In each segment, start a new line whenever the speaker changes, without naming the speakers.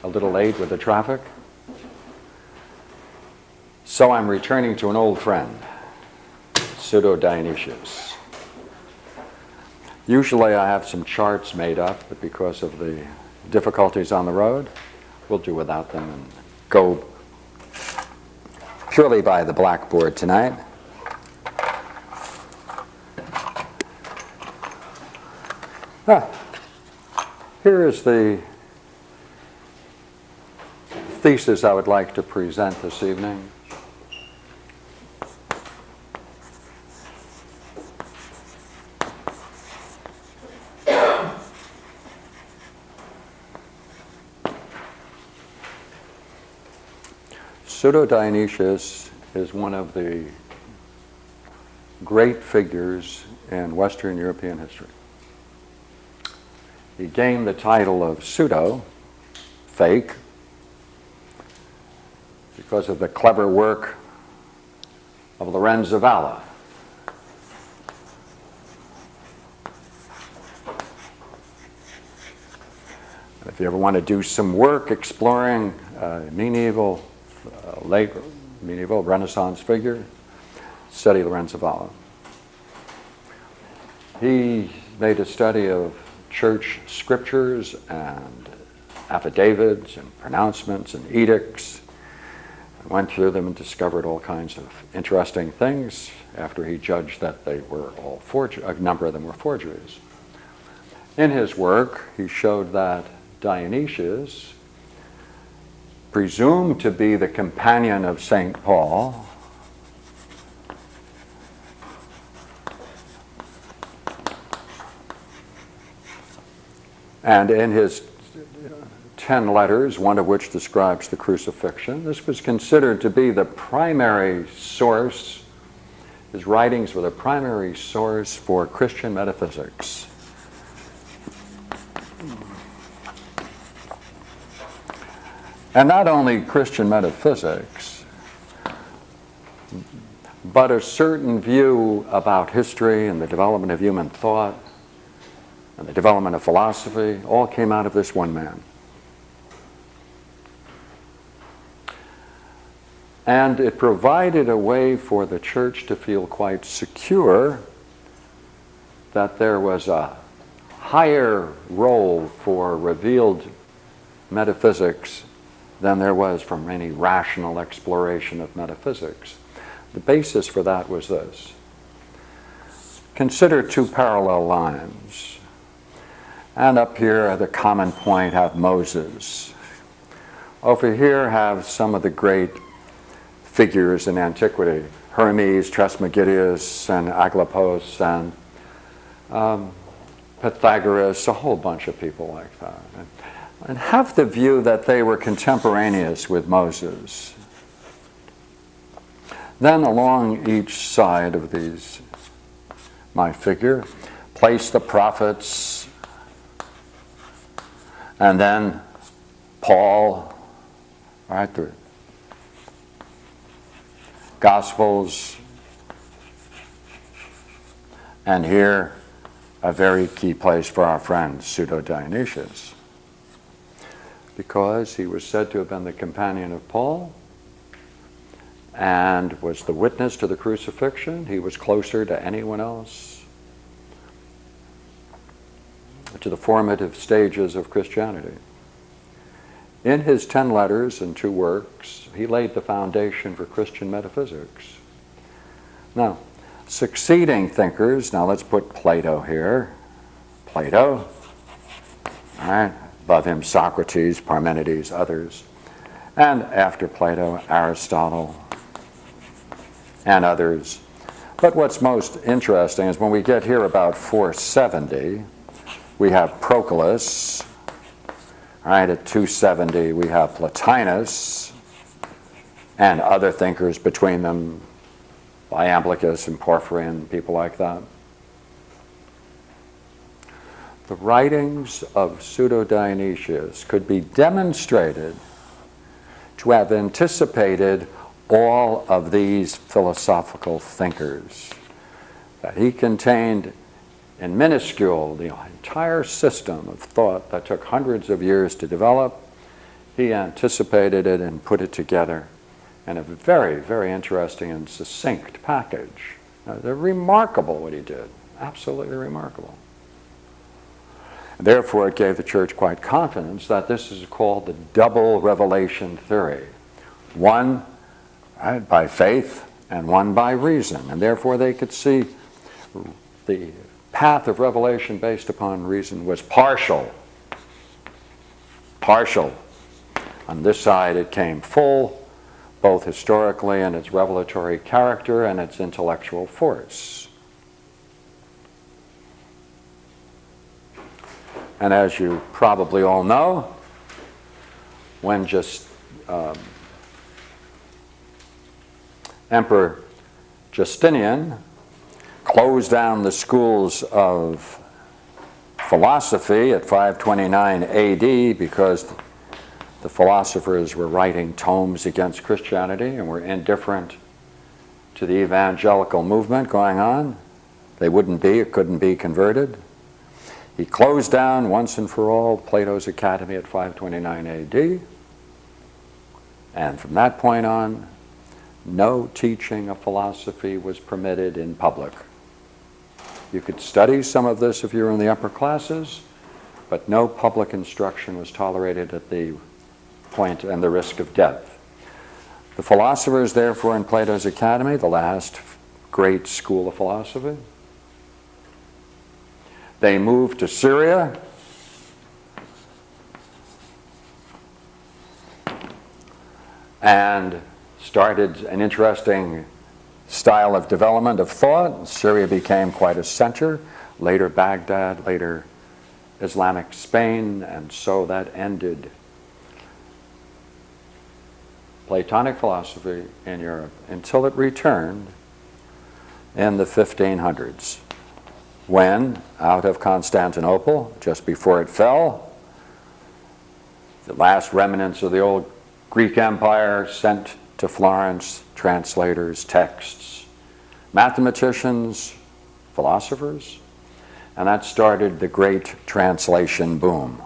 a little late with the traffic. So I'm returning to an old friend, Pseudo-Dionysius. Usually I have some charts made up, but because of the difficulties on the road, we'll do without them and go purely by the blackboard tonight. Here is the thesis I would like to present this evening. Pseudo-Dionysius is one of the great figures in Western European history. He gained the title of pseudo, fake, because of the clever work of Lorenza Valla. And if you ever want to do some work exploring late medieval Renaissance figure, study Lorenza Valla. He made a study of church scriptures and affidavits and pronouncements and edicts, and went through them and discovered all kinds of interesting things after he judged that they were all a number of them were forgeries. In his work, he showed that Dionysius, presumed to be the companion of St. Paul, and in his 10 letters, one of which describes the crucifixion, this was considered to be the primary source. His writings were the primary source for Christian metaphysics. And not only Christian metaphysics, but a certain view about history and the development of human thought and the development of philosophy all came out of this one man. And it provided a way for the church to feel quite secure that there was a higher role for revealed metaphysics than there was from any rational exploration of metaphysics. The basis for that was this. Consider two parallel lines. And up here at the common point have Moses. Over here have some of the great figures in antiquity. Hermes, Trismegistus, and Aglaopos, and Pythagoras, a whole bunch of people like that. And have the view that they were contemporaneous with Moses. Then along each side of my figure, place the prophets, and then Paul, right, the Gospels, and here a very key place for our friend Pseudo-Dionysius, because he was said to have been the companion of Paul and was the witness to the crucifixion. He was closer to anyone else to the formative stages of Christianity. In his 10 letters and 2 works, he laid the foundation for Christian metaphysics. Now, succeeding thinkers, now let's put Plato here. Plato, all right, above him Socrates, Parmenides, others. And after Plato, Aristotle, and others. But what's most interesting is when we get here about 470, we have Proclus. All right, at 270 we have Plotinus and other thinkers between them, Iamblichus and Porphyry and people like that. The writings of Pseudo-Dionysius could be demonstrated to have anticipated all of these philosophical thinkers, that he contained in minuscule the entire system of thought that took hundreds of years to develop. he anticipated it and put it together in a very, very interesting and succinct package. They're remarkable what he did, absolutely remarkable. Therefore, it gave the church quite confidence that this is called the double revelation theory. One by faith and one by reason. And therefore, they could see the path of revelation based upon reason was partial. Partial. On this side, it came full, both historically in its revelatory character and its intellectual force. And as you probably all know, when Emperor Justinian closed down the schools of philosophy at 529 AD because the philosophers were writing tomes against Christianity and were indifferent to the evangelical movement going on. They couldn't be converted. He closed down once and for all Plato's Academy at 529 AD. And from that point on, no teaching of philosophy was permitted in public. You could study some of this if you were in the upper classes, but no public instruction was tolerated at the point and the risk of death. The philosophers, therefore, in Plato's Academy, the last great school of philosophy, they moved to Syria and started an interesting style of development of thought. Syria became quite a center, later Baghdad, later Islamic Spain, and so that ended Platonic philosophy in Europe until it returned in the 1500s, when, out of Constantinople, just before it fell, the last remnants of the old Greek Empire sent to Florence translators, texts, mathematicians, philosophers, and that started the great translation boom.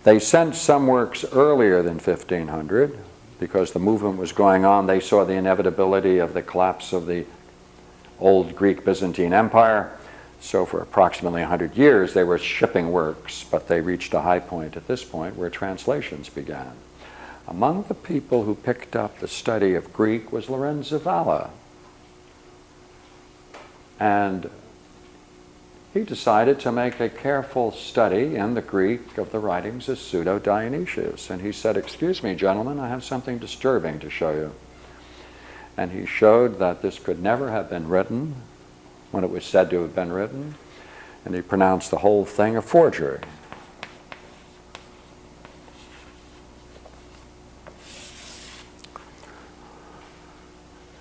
They sent some works earlier than 1500 because the movement was going on. They saw the inevitability of the collapse of the old Greek Byzantine Empire. So for approximately 100 years they were shipping works, but they reached a high point at this point where translations began. Among the people who picked up the study of Greek was Lorenza Valla. And he decided to make a careful study in the Greek of the writings of Pseudo-Dionysius. And he said, "Excuse me, gentlemen, I have something disturbing to show you." And he showed that this could never have been written when it was said to have been written. And he pronounced the whole thing a forgery.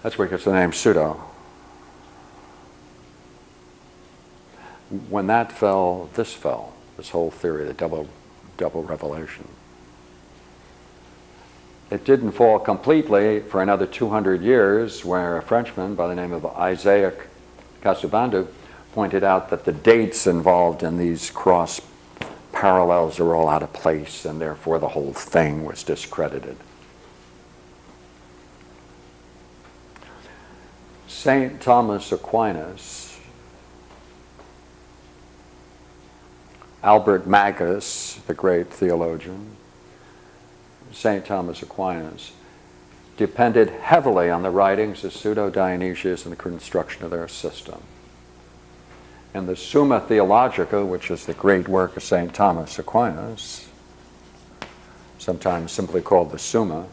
That's where it gets the name pseudo. When that fell, this whole theory, the double revelation. It didn't fall completely for another 200 years, where a Frenchman by the name of Isaac Casaubon pointed out that the dates involved in these cross parallels are all out of place, and therefore the whole thing was discredited. St. Thomas Aquinas, Albert Magus, the great theologian, St. Thomas Aquinas, depended heavily on the writings of Pseudo-Dionysius and the construction of their system. In the Summa Theologica, which is the great work of St. Thomas Aquinas, sometimes simply called the Summa,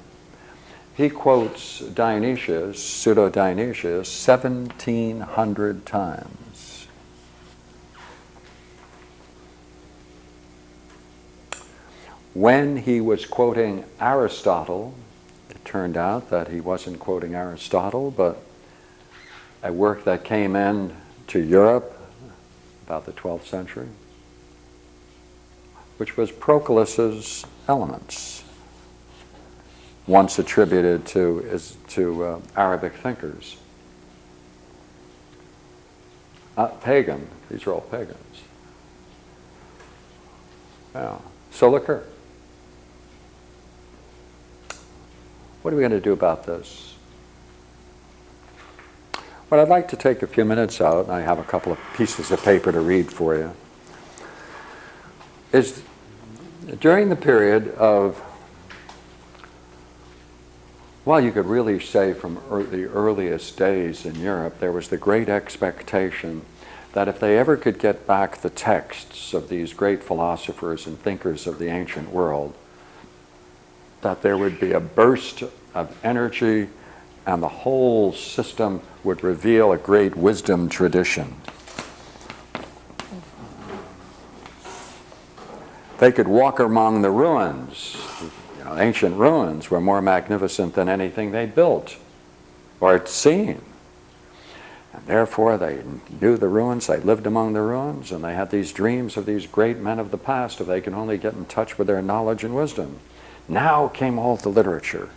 he quotes Dionysius, Pseudo-Dionysius, 1,700 times. When he was quoting Aristotle, it turned out that he wasn't quoting Aristotle, but a work that came in to Europe about the 12th century, which was Proclus's Elements, once attributed to Arabic thinkers. Pagan. These are all pagans. Yeah. So look here. What are we going to do about this? What I'd like to take a few minutes out, and I have a couple of pieces of paper to read for you, is during the period of, well, you could really say from the earliest days in Europe, there was the great expectation that if they ever could get back the texts of these great philosophers and thinkers of the ancient world, that there would be a burst of energy and the whole system would reveal a great wisdom tradition. They could walk among the ruins. You know, ancient ruins were more magnificent than anything they built or had seen. And therefore they knew the ruins, they lived among the ruins, and they had these dreams of these great men of the past if they could only get in touch with their knowledge and wisdom. Now came all the literature.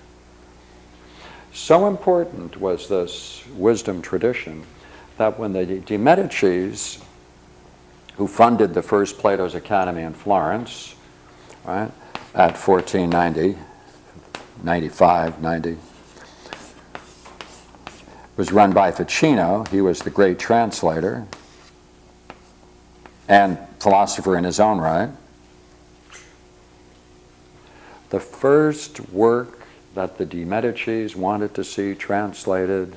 So important was this wisdom tradition that when the de Medicis, who funded the first Plato's Academy in Florence, right, at 1490, 95, 90, was run by Ficino. He was the great translator and philosopher in his own right. The first work that the de Medicis wanted to see translated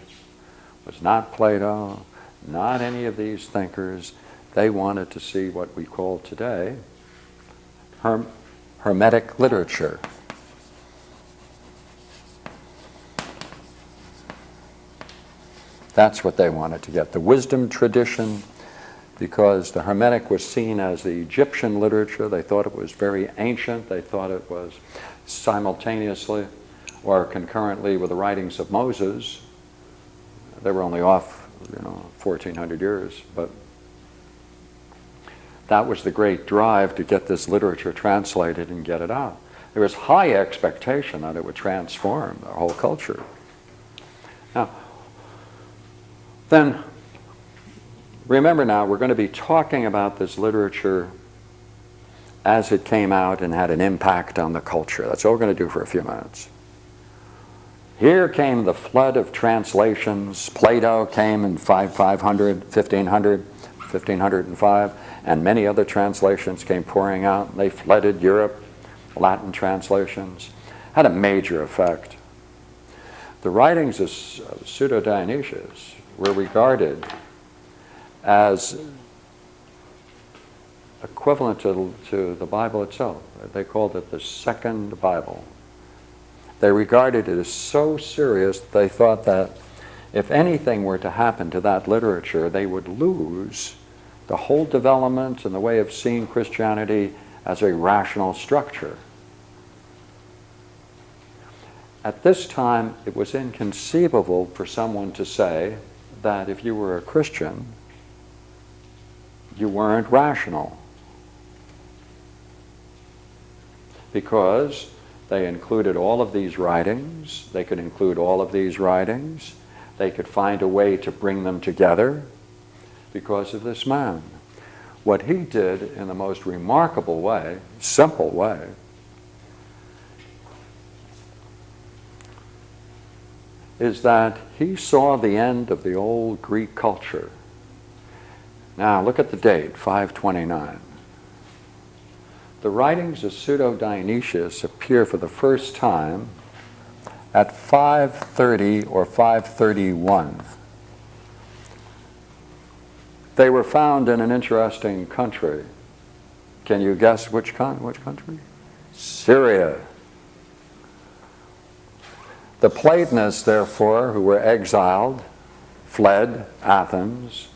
was not Plato, not any of these thinkers. They wanted to see what we call today Hermetic literature. That's what they wanted to get, the wisdom tradition, because the Hermetic was seen as the Egyptian literature. They thought it was very ancient. They thought it was simultaneously or concurrently with the writings of Moses. They were only off, 1,400 years, but that was the great drive to get this literature translated and get it out. There was high expectation that it would transform the whole culture. Now, then, remember now, we're going to be talking about this literature as it came out and had an impact on the culture. That's all we're going to do for a few minutes. Here came the flood of translations. Plato came in 1500, 1505, and many other translations came pouring out. They flooded Europe. Latin translations had a major effect. The writings of Pseudo-Dionysius were regarded as equivalent to the Bible itself. They called it the second Bible. They regarded it as so serious that they thought that if anything were to happen to that literature, they would lose the whole development and the way of seeing Christianity as a rational structure. At this time, it was inconceivable for someone to say that if you were a Christian, you weren't rational, because they included all of these writings. They could include all of these writings. They could find a way to bring them together because of this man. What he did in the most remarkable way, simple way, is that he saw the end of the old Greek culture. Now look at the date, 529. The writings of Pseudo-Dionysius appear for the first time at 530 or 531. They were found in an interesting country. Can you guess which country? Syria. The Platonists, therefore, who were exiled, fled Athens,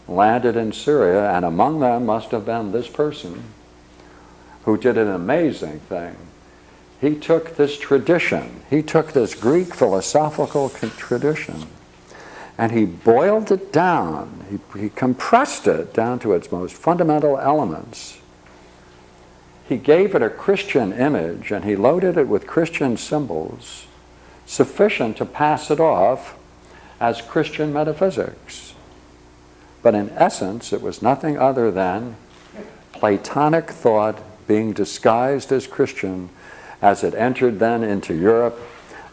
landed in Syria, and among them must have been this person who did an amazing thing. He took this tradition, he took this Greek philosophical tradition, and he boiled it down, he compressed it down to its most fundamental elements. He gave it a Christian image, and he loaded it with Christian symbols sufficient to pass it off as Christian metaphysics. But in essence, it was nothing other than Platonic thought being disguised as Christian as it entered then into Europe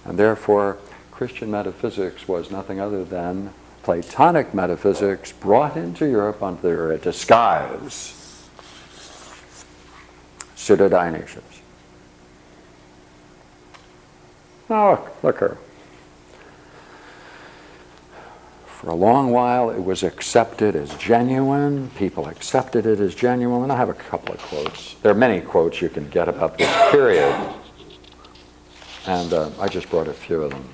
And therefore, Christian metaphysics was nothing other than Platonic metaphysics brought into Europe under a disguise. Pseudo-Dionysius. Now, look here. For a long while, it was accepted as genuine. People accepted it as genuine. And I have a couple of quotes. There are many quotes you can get about this period. And I just brought a few of them.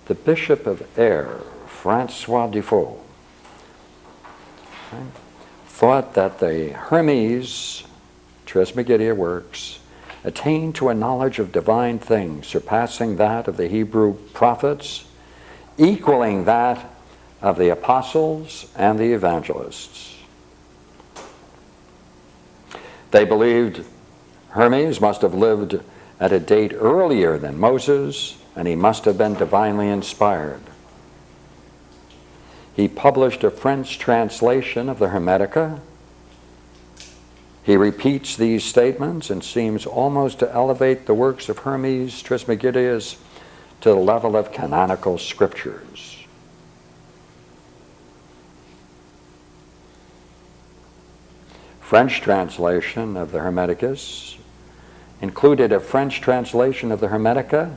The Bishop of Aire, Francois Dufault, thought that the Hermes Trismegidia works attained to a knowledge of divine things surpassing that of the Hebrew prophets, equaling that of the apostles and the evangelists. They believed Hermes must have lived at a date earlier than Moses, and he must have been divinely inspired. He published a French translation of the Hermetica. He repeats these statements and seems almost to elevate the works of Hermes Trismegidius to the level of canonical scriptures. French translation of the Hermeticus included a French translation of the Hermetica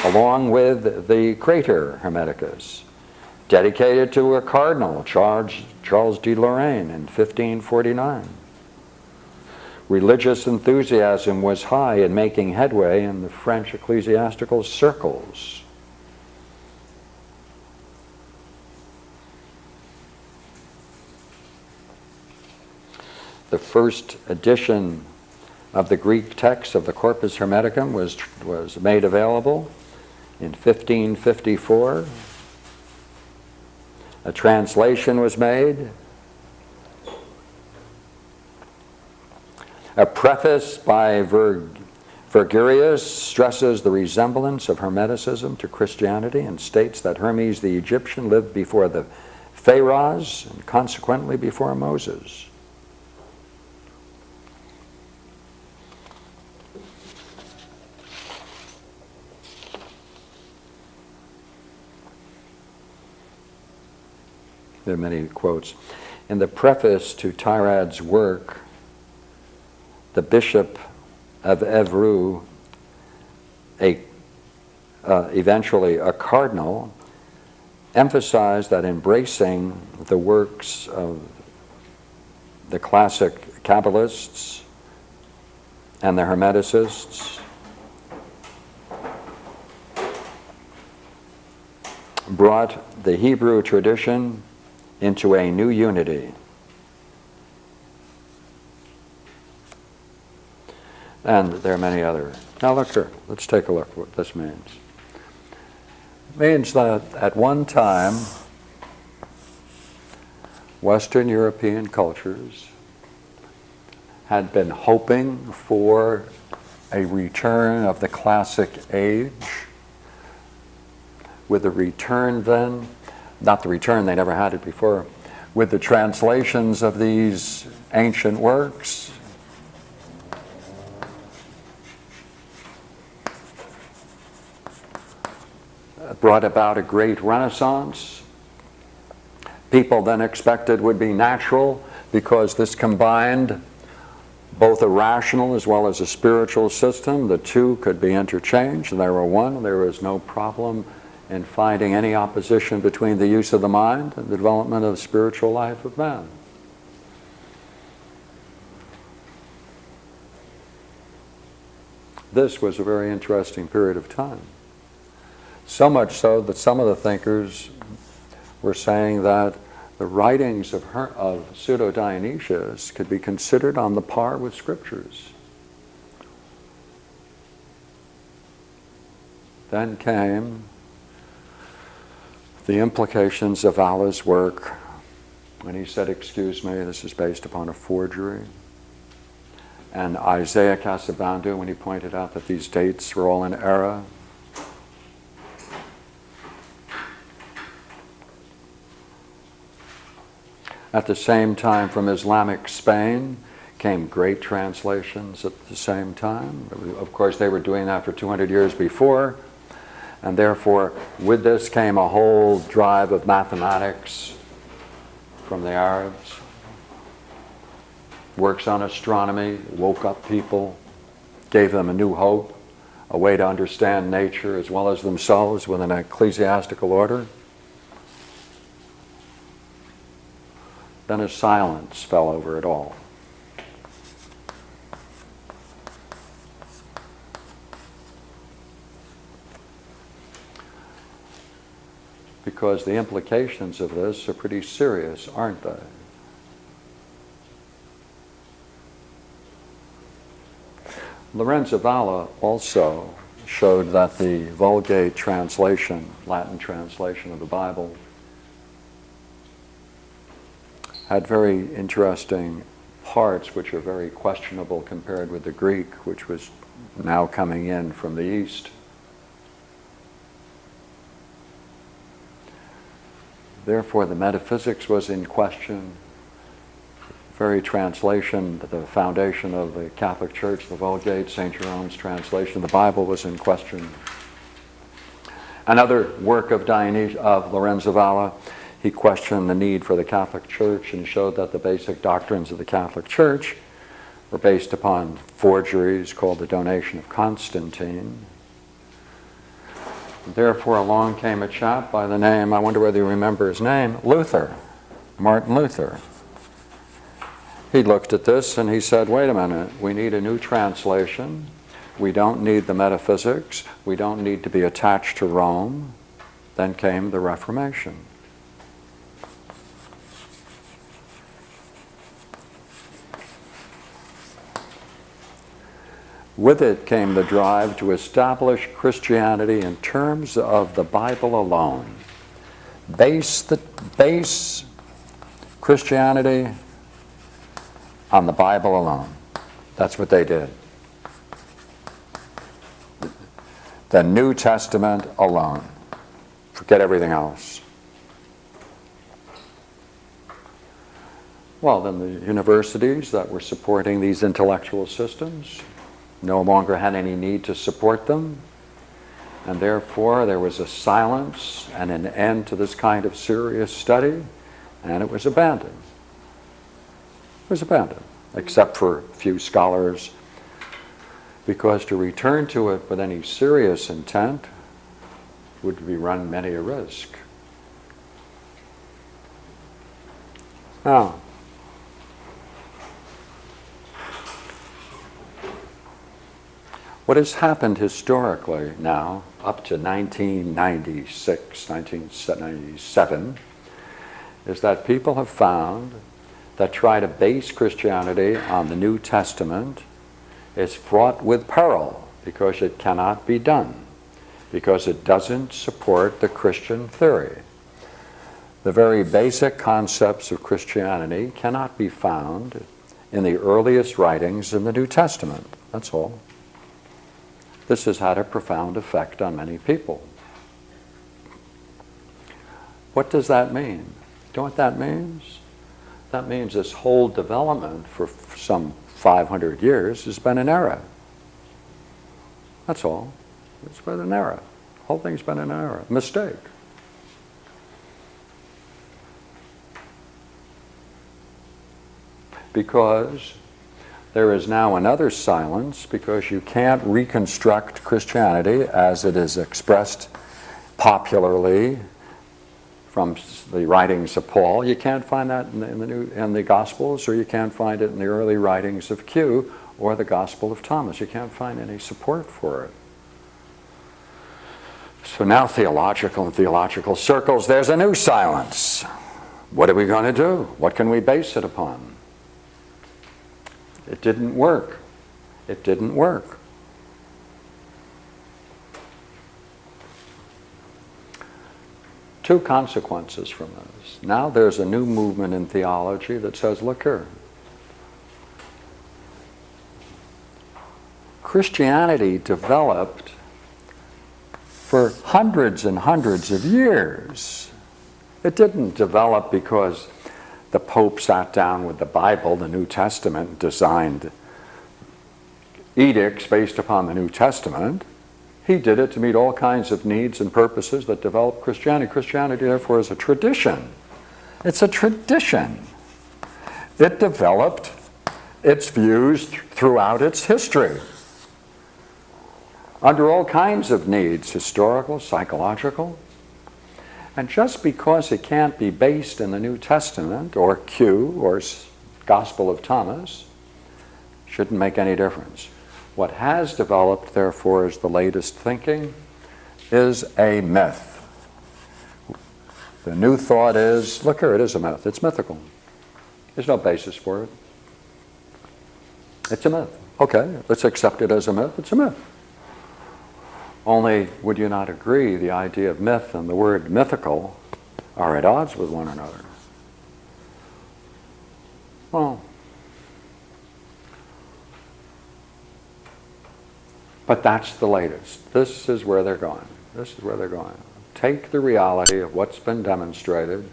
along with the Crater Hermeticus, dedicated to a cardinal, Charles de Lorraine, in 1549. Religious enthusiasm was high in making headway in the French ecclesiastical circles. The first edition of the Greek text of the Corpus Hermeticum was made available in 1554. A translation was made. A preface by Virgilius stresses the resemblance of Hermeticism to Christianity and states that Hermes the Egyptian lived before the Pharaohs and consequently before Moses. There are many quotes. In the preface to Tyrad's work, the Bishop of Evreux, eventually a cardinal, emphasized that embracing the works of the classic Kabbalists and the Hermeticists brought the Hebrew tradition into a new unity. And there are many other. Now look here, let's take a look at what this means. It means that at one time, Western European cultures had been hoping for a return of the classic age. With the return then, not the return, they never had it before, with the translations of these ancient works, brought about a great renaissance. People then expected would be natural because this combined both a rational as well as a spiritual system. The two could be interchanged, and they were one. There was no problem in finding any opposition between the use of the mind and the development of the spiritual life of man. This was a very interesting period of time. So much so that some of the thinkers were saying that the writings of Pseudo-Dionysius could be considered on the par with scriptures. Then came the implications of Valla's work when he said, "Excuse me, this is based upon a forgery." And Isaiah Casabandu when he pointed out that these dates were all in error. At the same time, from Islamic Spain came great translations at the same time. Of course, they were doing that for 200 years before. And therefore, with this came a whole drive of mathematics from the Arabs. Works on astronomy, woke up people, gave them a new hope, a way to understand nature as well as themselves with an ecclesiastical order. Then a silence fell over it all. Because the implications of this are pretty serious, aren't they? Lorenza Valla also showed that the Vulgate translation, Latin translation of the Bible, had very interesting parts which are very questionable compared with the Greek, which was now coming in from the East. Therefore, the metaphysics was in question. Very translation, the foundation of the Catholic Church, the Vulgate, St. Jerome's translation, the Bible was in question. Another work of Lorenzo Valla, he questioned the need for the Catholic Church and showed that the basic doctrines of the Catholic Church were based upon forgeries called the Donation of Constantine. Therefore, along came a chap by the name, I wonder whether you remember his name, Luther, Martin Luther. He looked at this and he said, wait a minute, we need a new translation. We don't need the metaphysics. We don't need to be attached to Rome. Then came the Reformation. With it came the drive to establish Christianity in terms of the Bible alone. Base Christianity on the Bible alone. That's what they did. The New Testament alone. Forget everything else. Well, then the universities that were supporting these intellectual systems no longer had any need to support them, and therefore there was a silence and an end to this kind of serious study, and it was abandoned. It was abandoned, except for a few scholars, because to return to it with any serious intent would be run many a risk. Now, what has happened historically now, up to 1996, 1997, is that people have found that try to base Christianity on the New Testament is fraught with peril because it cannot be done, because it doesn't support the Christian theory. The very basic concepts of Christianity cannot be found in the earliest writings in the New Testament. That's all. This has had a profound effect on many people. What does that mean? You know what that means? That means this whole development for some 500 years has been an error. That's all. It's been an error. The whole thing's been an error, a mistake. Because there is now another silence, because you can't reconstruct Christianity as it is expressed popularly from the writings of Paul. You can't find that in the Gospels, or you can't find it in the early writings of Q or the Gospel of Thomas. You can't find any support for it. So now theological circles, there's a new silence. What are we going to do? What can we base it upon? It didn't work. It didn't work. Two consequences from this. Now there's a new movement in theology that says, look here, Christianity developed for hundreds and hundreds of years. It didn't develop because the Pope sat down with the Bible, the New Testament, designed edicts based upon the New Testament. He did it to meet all kinds of needs and purposes that developed Christianity. Christianity, therefore, is a tradition. It's a tradition. It developed its views throughout its history, under all kinds of needs, historical, psychological. And just because it can't be based in the New Testament or Q or Gospel of Thomas, shouldn't make any difference. What has developed, therefore, as the latest thinking, is a myth. The new thought is, look here, it is a myth. It's mythical. There's no basis for it. It's a myth. Okay, let's accept it as a myth. It's a myth. Only, would you not agree, the idea of myth and the word mythical are at odds with one another? Well, but that's the latest. This is where they're going. This is where they're going. Take the reality of what's been demonstrated.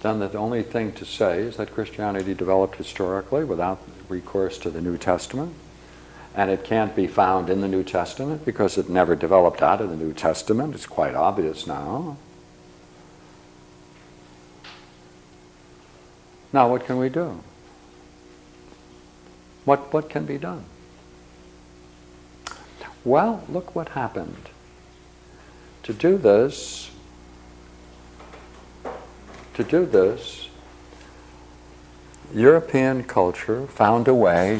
Then the only thing to say is that Christianity developed historically without recourse to the New Testament. And it can't be found in the New Testament because it never developed out of the New Testament. It's quite obvious now. Now what can we do? What can be done? Well, look what happened. To do this, European culture found a way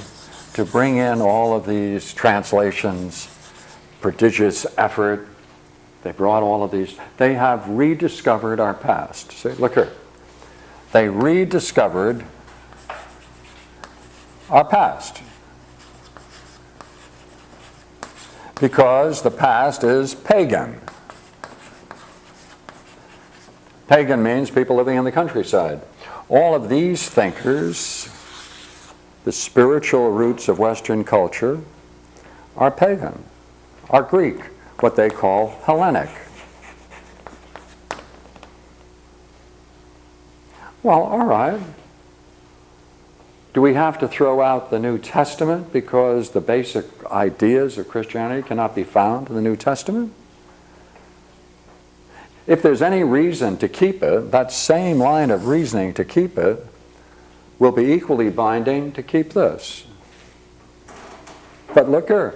to bring in all of these translations, prodigious effort. They brought all of these. They have rediscovered our past. See, look here. They rediscovered our past. Because the past is pagan. Pagan means people living in the countryside. All of these thinkers, the spiritual roots of Western culture, are pagan, are Greek, what they call Hellenic. Well, all right. Do we have to throw out the New Testament because the basic ideas of Christianity cannot be found in the New Testament? If there's any reason to keep it, that same line of reasoning to keep it will be equally binding to keep this. But look here.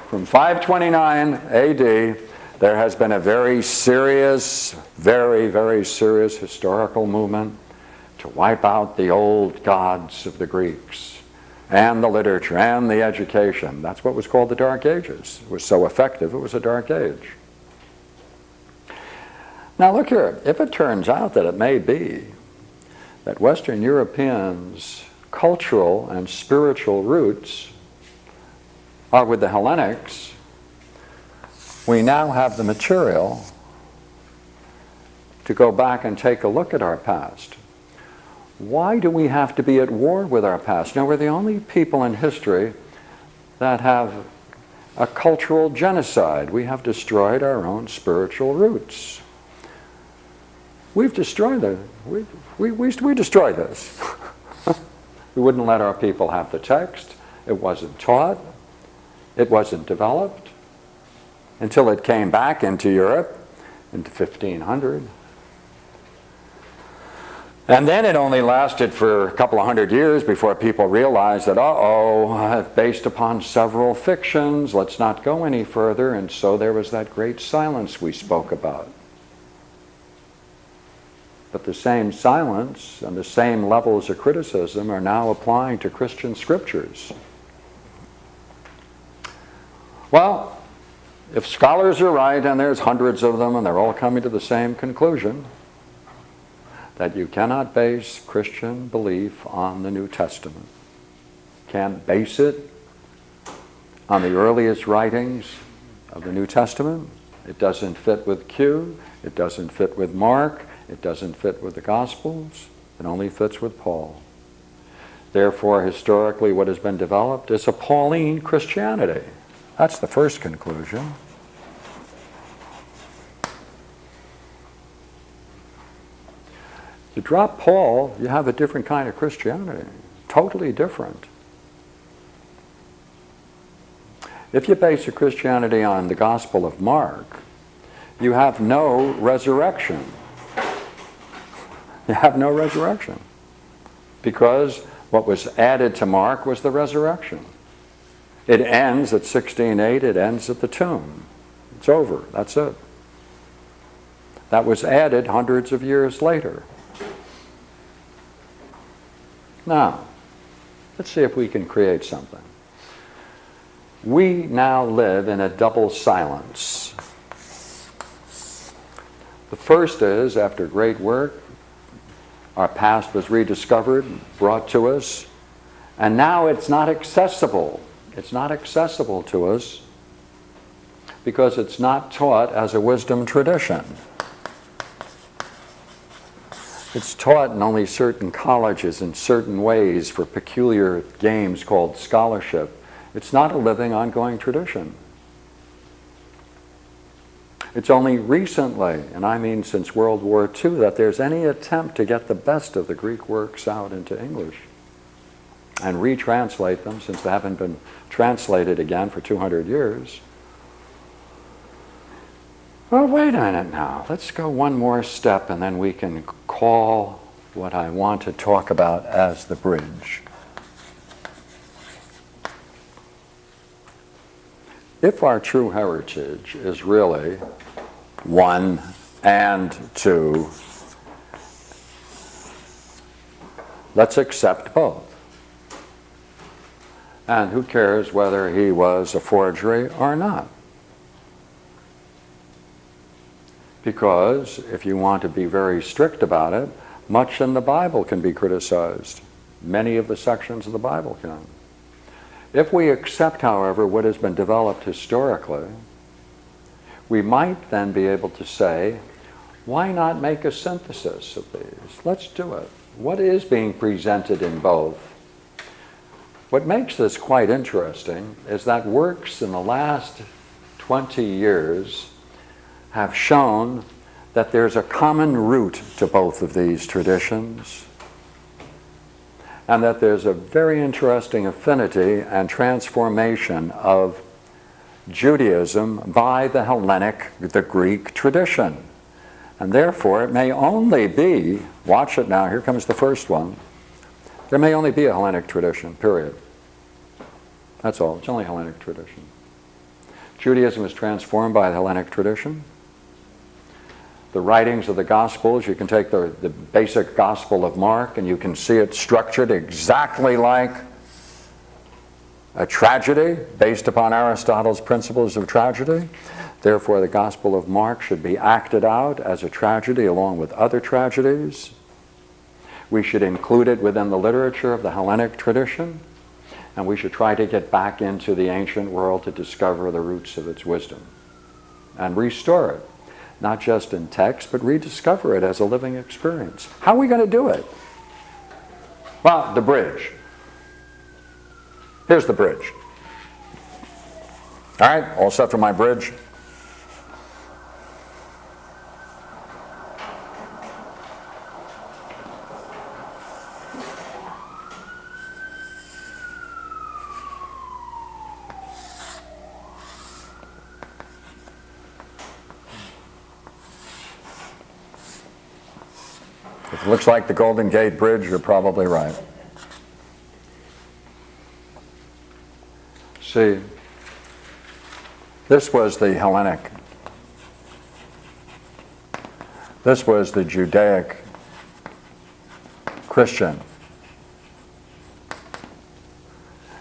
From 529 AD, there has been a very serious, very serious historical movement to wipe out the old gods of the Greeks and the literature and the education. That's what was called the Dark Ages. It was so effective, it was a dark age. Now look here, if it turns out that it may be that Western Europeans' cultural and spiritual roots are with the Hellenics, we now have the material to go back and take a look at our past. Why do we have to be at war with our past? Now, we're the only people in history that have a cultural genocide. We have destroyed our own spiritual roots. We've destroyed it. We destroyed this. We wouldn't let our people have the text. It wasn't taught. It wasn't developed until it came back into Europe into 1500. And then it only lasted for a couple of hundred years before people realized that, based upon several fictions, let's not go any further. And so there was that great silence we spoke about. But the same silence and the same levels of criticism are now applying to Christian scriptures. Well, if scholars are right, and there's hundreds of them, and they're all coming to the same conclusion, that you cannot base Christian belief on the New Testament. Can't base it on the earliest writings of the New Testament. It doesn't fit with Q. It doesn't fit with Mark. It doesn't fit with the Gospels. It only fits with Paul. Therefore, historically, what has been developed is a Pauline Christianity. That's the first conclusion. You drop Paul, you have a different kind of Christianity. Totally different. If you base your Christianity on the Gospel of Mark, you have no resurrection. You have no resurrection. Because what was added to Mark was the resurrection. It ends at 16:8, it ends at the tomb. It's over, that's it. That was added hundreds of years later. Now, let's see if we can create something. We now live in a double silence. The first is, after great work, our past was rediscovered, brought to us, and now it's not accessible. It's not accessible to us because it's not taught as a wisdom tradition. It's taught in only certain colleges in certain ways for peculiar games called scholarship. It's not a living, ongoing tradition. It's only recently, and I mean since World War II, that there's any attempt to get the best of the Greek works out into English and retranslate them, since they haven't been translated again for 200 years. Well, wait a minute now. Let's go one more step, and then we can call what I want to talk about as the bridge. If our true heritage is really one and two, let's accept both. And who cares whether he was a forgery or not? Because if you want to be very strict about it, much in the Bible can be criticized. Many of the sections of the Bible can. If we accept, however, what has been developed historically, we might then be able to say, why not make a synthesis of these? Let's do it. What is being presented in both? What makes this quite interesting is that works in the last 20 years have shown that there's a common root to both of these traditions, and that there's a very interesting affinity and transformation of Judaism by the Hellenic, the Greek tradition. And therefore it may only be, watch it now, here comes the first one, there may only be a Hellenic tradition, period. That's all, it's only a Hellenic tradition. Judaism was transformed by the Hellenic tradition. The writings of the Gospels, you can take the basic Gospel of Mark and you can see it structured exactly like a tragedy based upon Aristotle's principles of tragedy. Therefore, the Gospel of Mark should be acted out as a tragedy along with other tragedies. We should include it within the literature of the Hellenic tradition, and we should try to get back into the ancient world to discover the roots of its wisdom and restore it. Not just in text, but rediscover it as a living experience. How are we going to do it? Well, the bridge. Here's the bridge. All right, all set for my bridge? If it looks like the Golden Gate Bridge, you're probably right. See, this was the Hellenic. This was the Judaic Christian.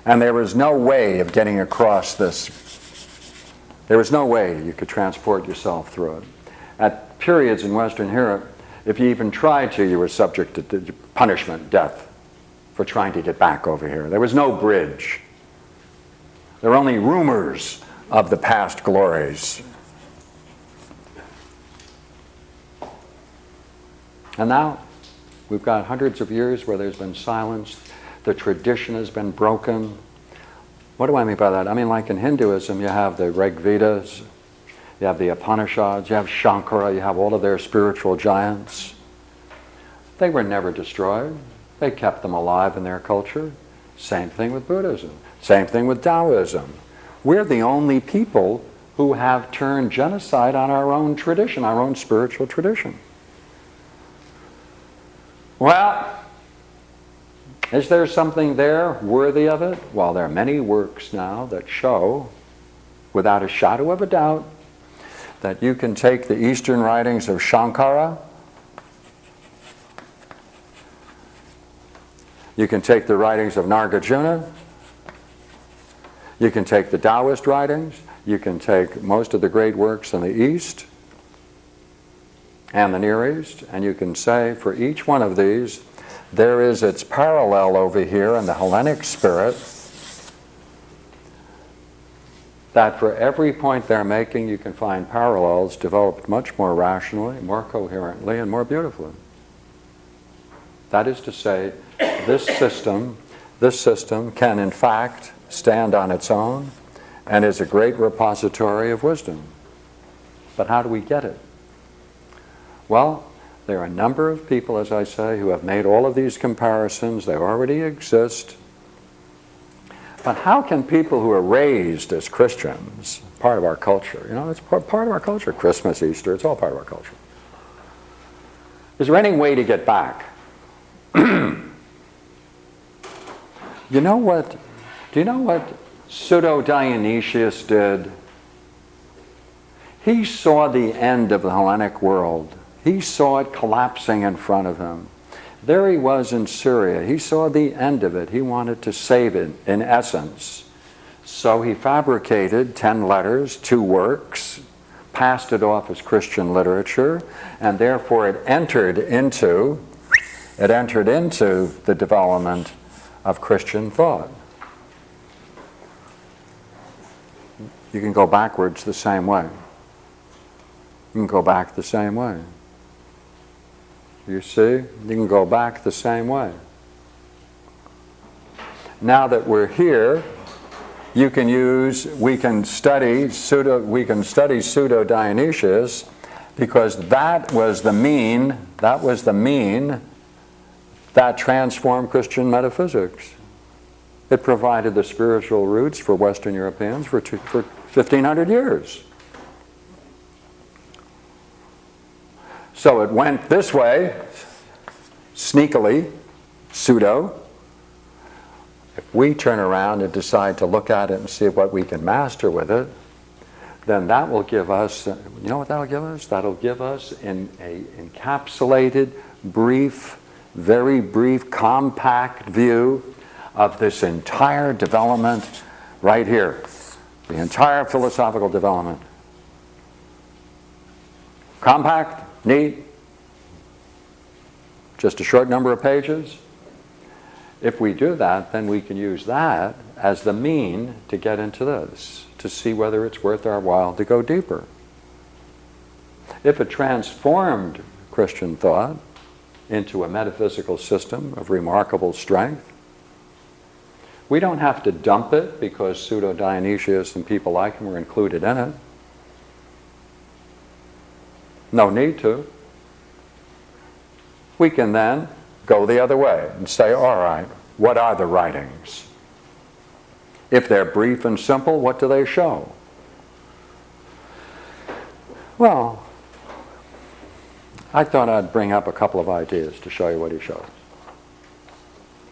And there was no way of getting across this. There was no way you could transport yourself through it. At periods in Western Europe, if you even tried to, you were subject to punishment, death, for trying to get back over here. There was no bridge. There were only rumors of the past glories. And now, we've got hundreds of years where there's been silence. The tradition has been broken. What do I mean by that? I mean, like in Hinduism, you have the Rig Vedas, you have the Upanishads, you have Shankara, you have all of their spiritual giants. They were never destroyed. They kept them alive in their culture. Same thing with Buddhism. Same thing with Taoism. We're the only people who have turned genocide on our own tradition, our own spiritual tradition. Well, is there something there worthy of it? Well, there are many works now that show, without a shadow of a doubt, that you can take the Eastern writings of Shankara, you can take the writings of Nagarjuna, you can take the Taoist writings, you can take most of the great works in the East and the Near East, and you can say for each one of these, there is its parallel over here in the Hellenic spirit, that for every point they're making you can find parallels developed much more rationally, more coherently, and more beautifully. That is to say, this system can in fact stand on its own and is a great repository of wisdom. But how do we get it? Well, there are a number of people, as I say, who have made all of these comparisons. They already exist. But how can people who are raised as Christians, part of our culture, it's part of our culture, Christmas, Easter, it's all part of our culture. Is there any way to get back? Do you know what Pseudo-Dionysius did? He saw the end of the Hellenic world. He saw it collapsing in front of him. There he was in Syria. He saw the end of it. He wanted to save it, in essence. So he fabricated 10 letters, 2 works, passed it off as Christian literature, and therefore it entered into the development of Christian thought. You can go backwards the same way. You can go back the same way. You see? You can go back the same way. Now that we're here, we can study Pseudo-Dionysius, because that was the mean that transformed Christian metaphysics. It provided the spiritual roots for Western Europeans for 1,500 years. So it went this way, sneakily, pseudo. If we turn around and decide to look at it and see what we can master with it, then that will give us, you know what that'll give us? That'll give us an encapsulated, very brief, compact view of this entire development right here. The entire philosophical development. Compact, neat, just a short number of pages. If we do that, then we can use that as the mean to get into this, to see whether it's worth our while to go deeper. If it transformed Christian thought into a metaphysical system of remarkable strength, we don't have to dump it because Pseudo-Dionysius and people like him were included in it. No need to. We can then go the other way and say, all right, what are the writings? If they're brief and simple, what do they show? Well, I thought I'd bring up a couple of ideas to show you what he shows.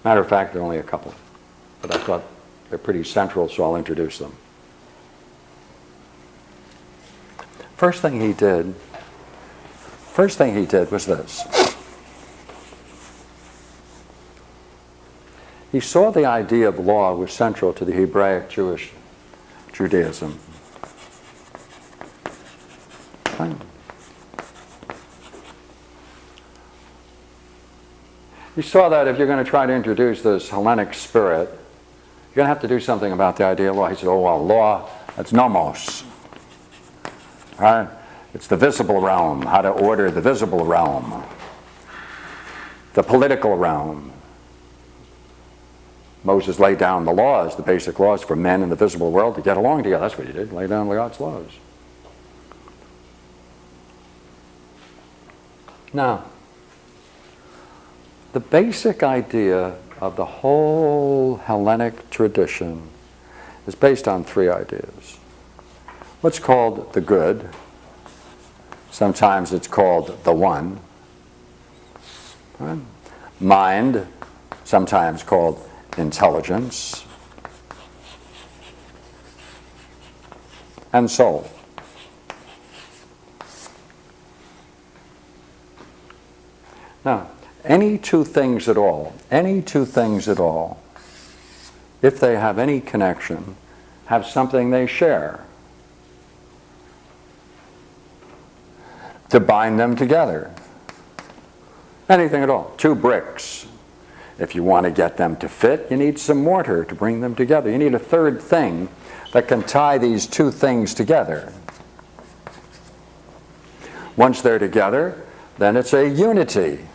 Matter of fact, there are only a couple, but I thought they're pretty central, so I'll introduce them. First thing he did was this. He saw the idea of law was central to the Hebraic Judaism. Right. He saw that if you're going to try to introduce this Hellenic spirit, you're going to have to do something about the idea of law. He said, oh, well, law, that's nomos. Right? It's the visible realm, how to order the visible realm, the political realm. Moses laid down the laws, the basic laws for men in the visible world to get along together. That's what he did, lay down God's laws. Now, the basic idea of the whole Hellenic tradition is based on three ideas. What's called the good, sometimes it's called the one. Right? Mind, sometimes called intelligence. And soul. Now, any two things at all, if they have any connection, have something they share to bind them together. Anything at all. Two bricks. If you want to get them to fit, you need some mortar to bring them together. You need a third thing that can tie these two things together. Once they're together, then it's a unity.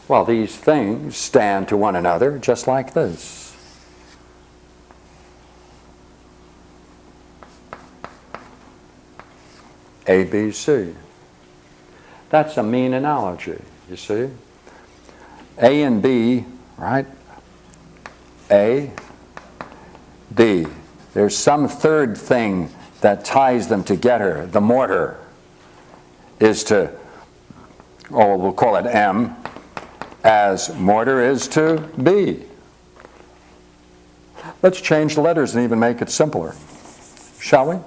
Well, these things stand to one another just like this. A, B, C. That's a mean analogy, you see. A and B, right? A, B. There's some third thing that ties them together. The mortar is to, oh, we'll call it M, as mortar is to B. Let's change the letters and even make it simpler, shall we?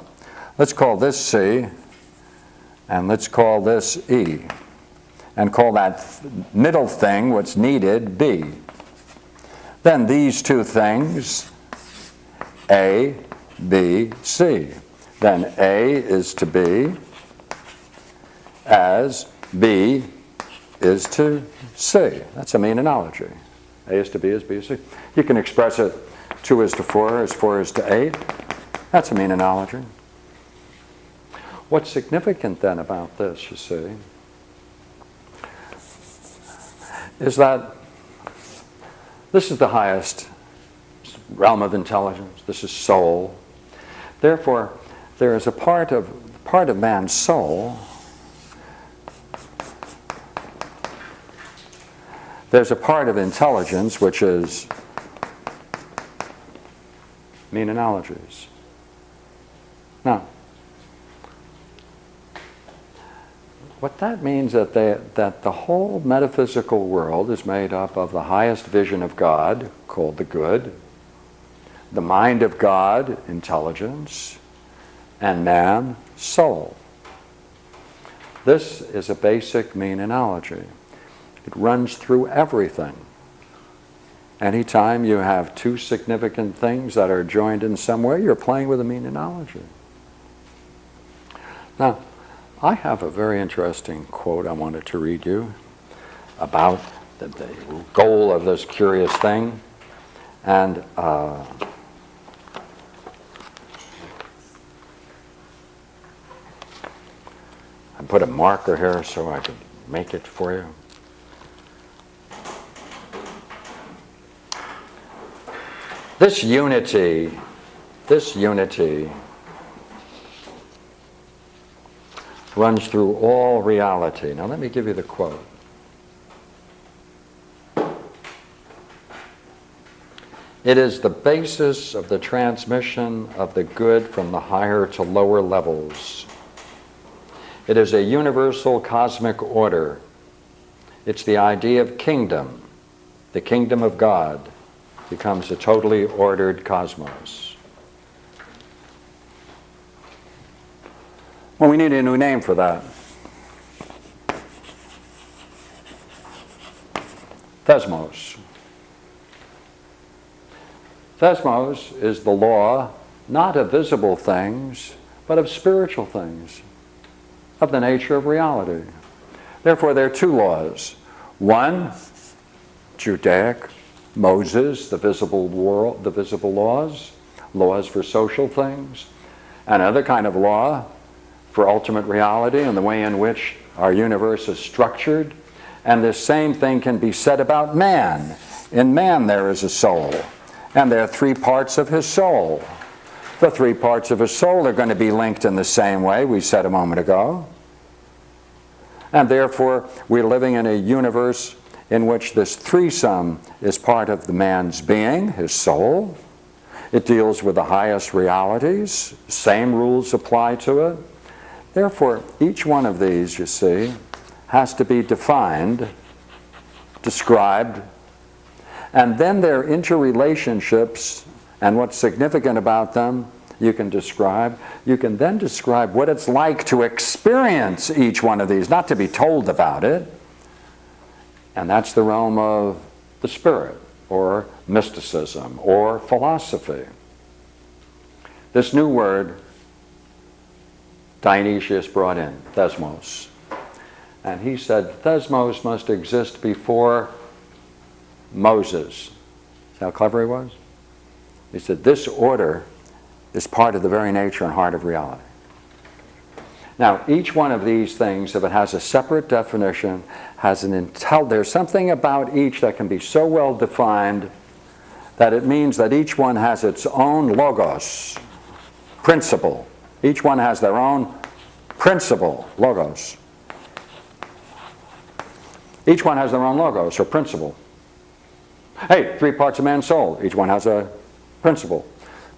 Let's call this C, and let's call this E, and call that middle thing, what's needed, B. Then these two things, A, B, C. Then A is to B as B is to C. That's a mean analogy. A is to B as B is to C. You can express it 2 is to 4 as 4 is to 8. That's a mean analogy. What's significant then about this, you see, is that this is the highest realm of intelligence. This is soul. Therefore, there is a part of man's soul. There's a part of intelligence which is mean analogies. Now, what that means that the whole metaphysical world is made up of the highest vision of God, called the good, the mind of God, intelligence, and man, soul. This is a basic mean analogy. It runs through everything. Anytime you have two significant things that are joined in some way, you're playing with a mean analogy. Now, I have a very interesting quote I wanted to read you about the goal of this curious thing. And I put a marker here so I could make it for you. This unity runs through all reality. Now let me give you the quote. It is the basis of the transmission of the good from the higher to lower levels. It is a universal cosmic order. It's the idea of kingdom. The kingdom of God becomes a totally ordered cosmos. Well, we need a new name for that. Thesmos. Thesmos is the law, not of visible things, but of spiritual things, of the nature of reality. Therefore, there are two laws. One, Judaic, Moses, the visible world, the visible laws for social things. Another kind of law for ultimate reality and the way in which our universe is structured. And this same thing can be said about man. In man there is a soul, and there are three parts of his soul. The three parts of his soul are going to be linked in the same way we said a moment ago. And therefore we're living in a universe in which this threesome is part of the man's being, his soul. It deals with the highest realities. Same rules apply to it. Therefore, each one of these, you see, has to be defined, described, and then their interrelationships and what's significant about them you can describe. You can then describe what it's like to experience each one of these, not to be told about it. And that's the realm of the spirit, or mysticism, or philosophy. This new word Dionysius brought in, thesmos. And he said thesmos must exist before Moses. See how clever he was? He said this order is part of the very nature and heart of reality. Now, each one of these things, if it has a separate definition, has there's something about each that can be so well defined that it means that each one has its own logos, principle. Each one has their own principle, logos. Each one has their own logos or principle. Hey, 3 parts of man's soul. Each one has a principle.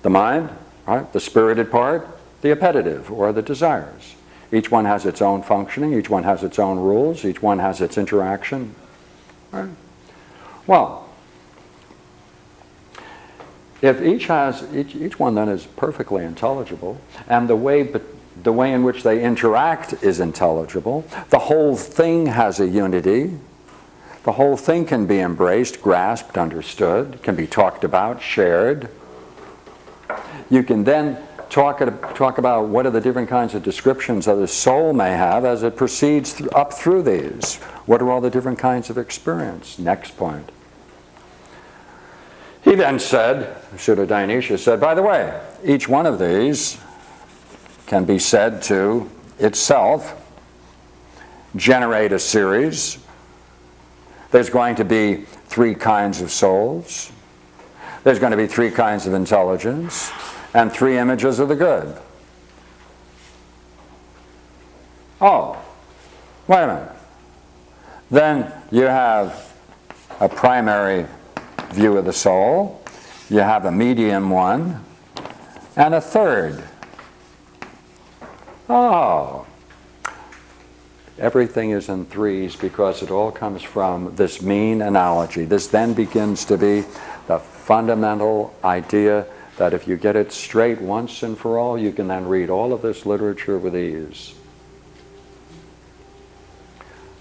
The mind, right? The spirited part, the appetitive, or the desires. Each one has its own functioning. Each one has its own rules. Each one has its interaction. Right? Well, if each one then is perfectly intelligible, and the way in which they interact is intelligible, the whole thing has a unity. The whole thing can be embraced, grasped, understood, can be talked about, shared. You can then talk about what are the different kinds of descriptions that the soul may have as it proceeds up through these. What are all the different kinds of experience? Next point. He then said, Pseudo-Dionysius said, by the way, each one of these can be said to itself generate a series. There's going to be 3 kinds of souls. There's going to be 3 kinds of intelligence. And 3 images of the good. Oh, wait a minute. Then you have a primary view of the soul, you have a medium one, and a third. Oh, everything is in threes because it all comes from this mean analogy. This then begins to be the fundamental idea that if you get it straight once and for all, you can then read all of this literature with ease.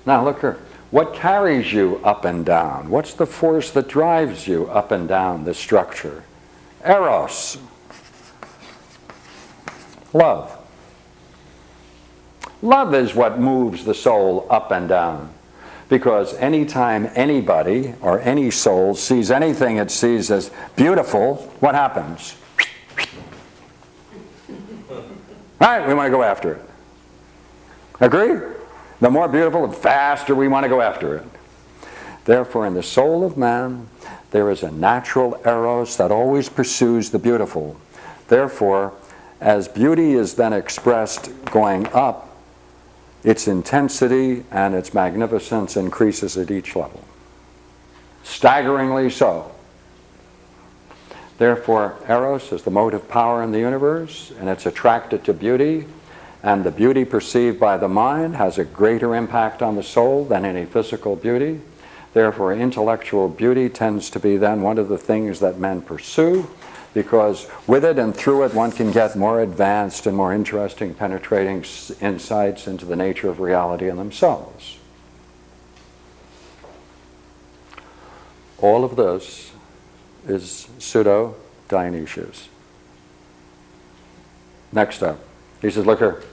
Now look here. What carries you up and down? What's the force that drives you up and down this structure? Eros. Love. Love is what moves the soul up and down. Because anytime anybody or any soul sees anything it sees as beautiful, what happens? Right? We want to go after it. Agree? The more beautiful, the faster we want to go after it. Therefore, in the soul of man, there is a natural eros that always pursues the beautiful. Therefore, as beauty is then expressed going up, its intensity and its magnificence increases at each level. Staggeringly so. Therefore, Eros is the motive power in the universe, and it's attracted to beauty, and the beauty perceived by the mind has a greater impact on the soul than any physical beauty. Therefore, intellectual beauty tends to be then one of the things that men pursue, because with it and through it one can get more advanced and more interesting, penetrating insights into the nature of reality in themselves. All of this is Pseudo-Dionysius. Next up, he says, look here,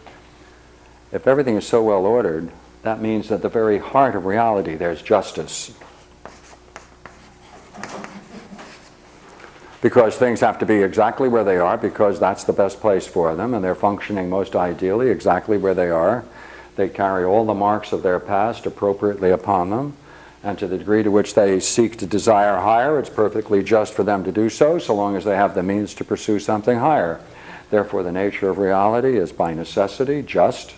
if everything is so well ordered, that means that at the very heart of reality there's justice. Because things have to be exactly where they are, because that's the best place for them, and they're functioning most ideally exactly where they are. They carry all the marks of their past appropriately upon them, and to the degree to which they seek to desire higher, it's perfectly just for them to do so, so long as they have the means to pursue something higher. Therefore, the nature of reality is by necessity just.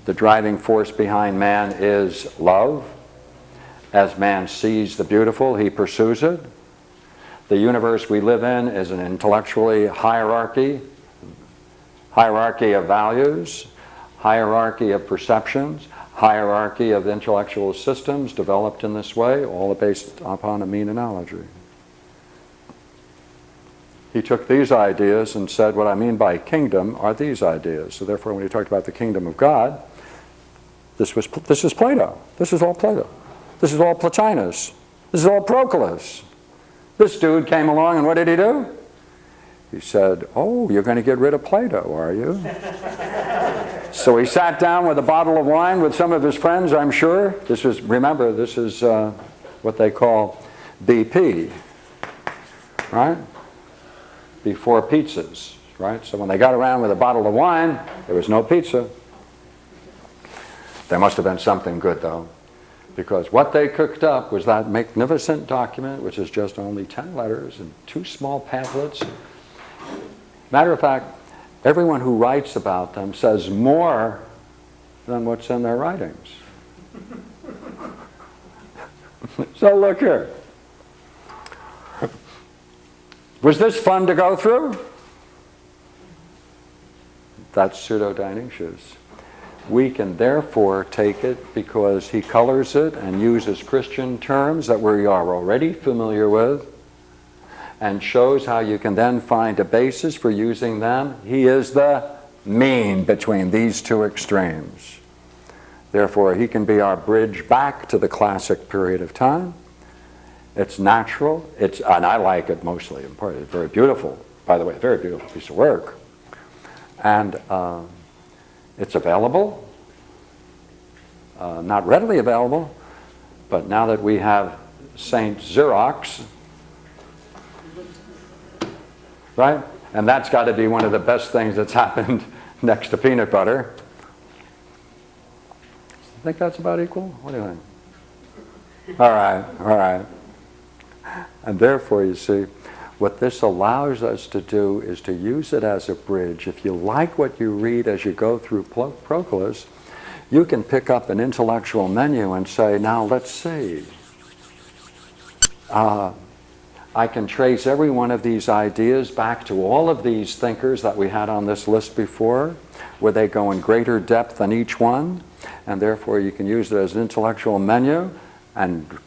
The driving force behind man is love, As man sees the beautiful, he pursues it. The universe we live in is an intellectually hierarchy of values, hierarchy of perceptions, hierarchy of intellectual systems developed in this way, all based upon a mean analogy. He took these ideas and said, what I mean by kingdom are these ideas. So therefore, when he talked about the kingdom of God, this is Plato. This is all Plato. This is all Plotinus. This is all Proclus. This dude came along, and what did he do? He said, oh, you're going to get rid of Plato, are you? So he sat down with a bottle of wine with some of his friends, I'm sure. Remember, this is what they call BP, right? Before pizzas, right? So when they got around with a bottle of wine, there was no pizza. There must have been something good, though, because what they cooked up was that magnificent document, which is just only 10 letters and 2 small pamphlets. Matter of fact, everyone who writes about them says more than what's in their writings. So look here. Was this fun to go through? That's Pseudo-Dionysius. We can therefore take it because he colors it and uses Christian terms that we are already familiar with and shows how you can then find a basis for using them. He is the mean between these two extremes. Therefore, he can be our bridge back to the classic period of time. It's natural, and I like it mostly in part. It's very beautiful, by the way, a very beautiful piece of work. And it's available, not readily available, but now that we have St. Xerox, right? And that's got to be one of the best things that's happened next to peanut butter. I think that's about equal? What do you think? All right, all right. And therefore, you see, what this allows us to do is to use it as a bridge. If you like what you read as you go through Proclus, you can pick up an intellectual menu and say, now let's see. I can trace every one of these ideas back to all of these thinkers that we had on this list before, where they go in greater depth than each one, and therefore you can use it as an intellectual menu and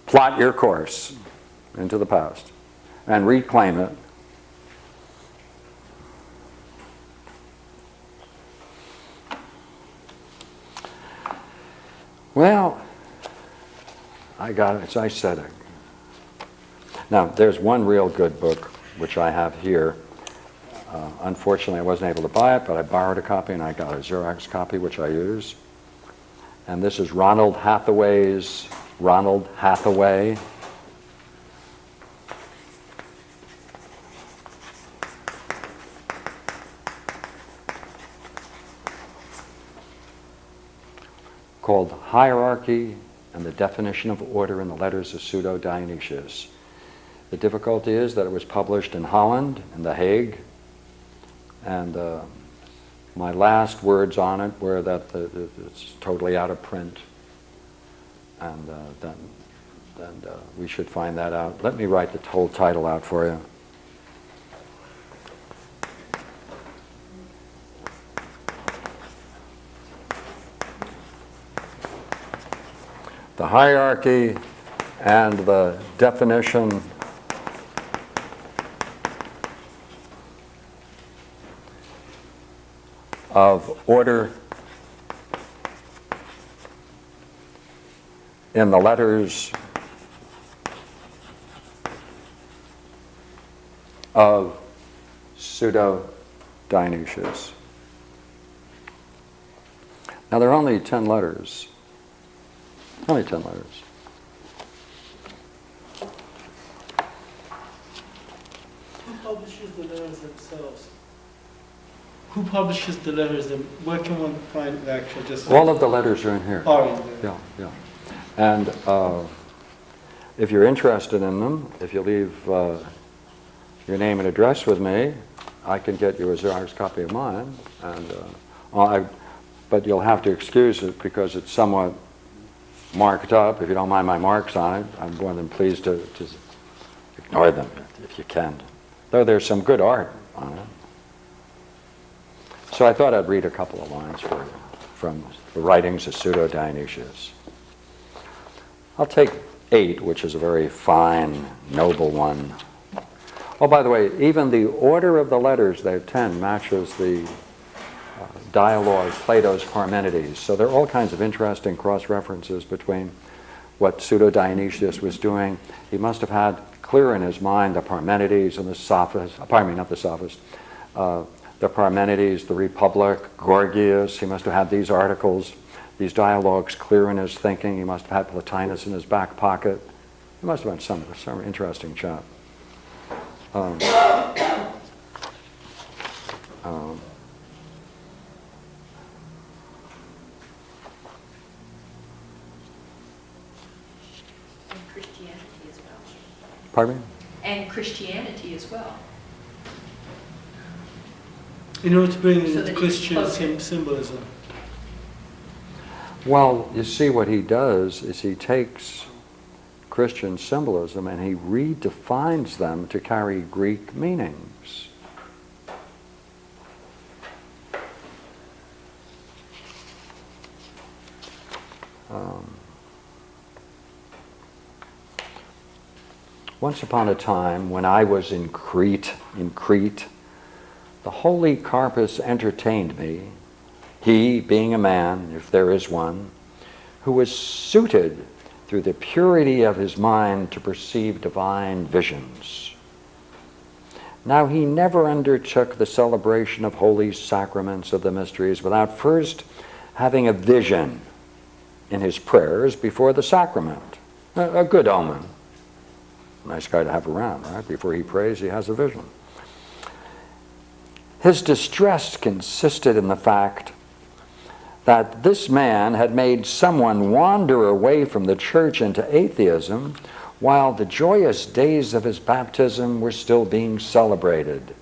plot your course into the past and reclaim it. Well, I got it, as I said it. Now, there's one real good book, which I have here. Unfortunately, I wasn't able to buy it, but I borrowed a copy and I got a Xerox copy, which I use. And this is Ronald Hathaway's Ronald Hathaway. Called Hierarchy and the Definition of Order in the Letters of Pseudo-Dionysius. The difficulty is that it was published in Holland, in The Hague, and my last words on it were that it's totally out of print, and then we should find that out. Let me write the whole title out for you. The Hierarchy and the Definition of Order in the Letters of Pseudo-Dionysius. Now there are only 10 letters. Only 10 letters.
Who publishes the letters themselves? Who publishes the letters? Where can one find the actual?
All of the letters are in here.
Are in there.
Yeah. And if you're interested in them, if you leave your name and address with me, I can get you a Xerox copy of mine. And but you'll have to excuse it because it's somewhat marked up. If you don't mind my marks on it, I'm more than pleased to ignore them if you can. Though there's some good art on it. So I thought I'd read a couple of lines for you from the writings of Pseudo-Dionysius. I'll take 8, which is a very fine, noble one. Oh, by the way, even the order of the letters, there are 10, matches the dialogue, Plato's Parmenides. So there are all kinds of interesting cross-references between what Pseudo-Dionysius was doing. He must have had clear in his mind the Parmenides and the Sophist, pardon me, not the Sophist, the Parmenides, the Republic, Gorgias. He must have had these articles, these dialogues clear in his thinking. He must have had Plotinus in his back pocket. He must have been some interesting chap.
And Christianity as well.
Pardon me?
And Christianity as well.
In order to bring
So
in
that
Christian
he's closer.
symbolism.
Well, you see, what he does is he takes Christian symbolism and he redefines them to carry Greek meanings. Once upon a time, when I was in Crete, the holy Carpus entertained me, he being a man, if there is one, who was suited through the purity of his mind to perceive divine visions. Now he never undertook the celebration of holy sacraments of the mysteries without first having a vision in his prayers before the sacrament. A good omen. Nice guy to have around, right? Before he prays, he has a vision. His distress consisted in the fact that this man had made someone wander away from the church into atheism while the joyous days of his baptism were still being celebrated,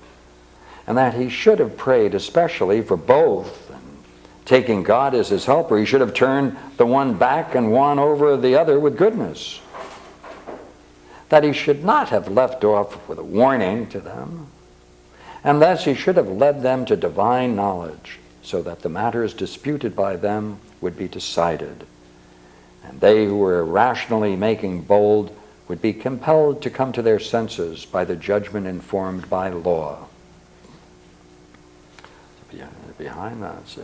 and that he should have prayed especially for both. And taking God as his helper, he should have turned the one back and won over the other with goodness. That he should not have left off with a warning to them, and thus he should have led them to divine knowledge, so that the matters disputed by them would be decided, and they who were irrationally making bold would be compelled to come to their senses by the judgment informed by law. Behind that, see,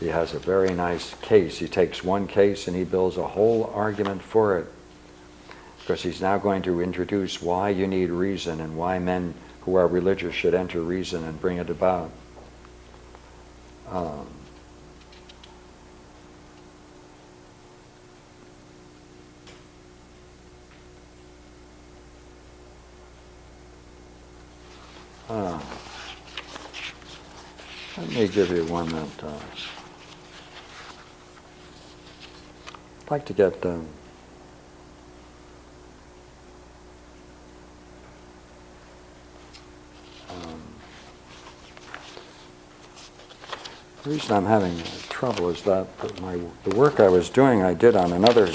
he has a very nice case. He takes one case and he builds a whole argument for it, because he's now going to introduce why you need reason and why men who are religious should enter reason and bring it about. Let me give you one that I'd like to get the reason I'm having trouble is that the work I was doing I did on another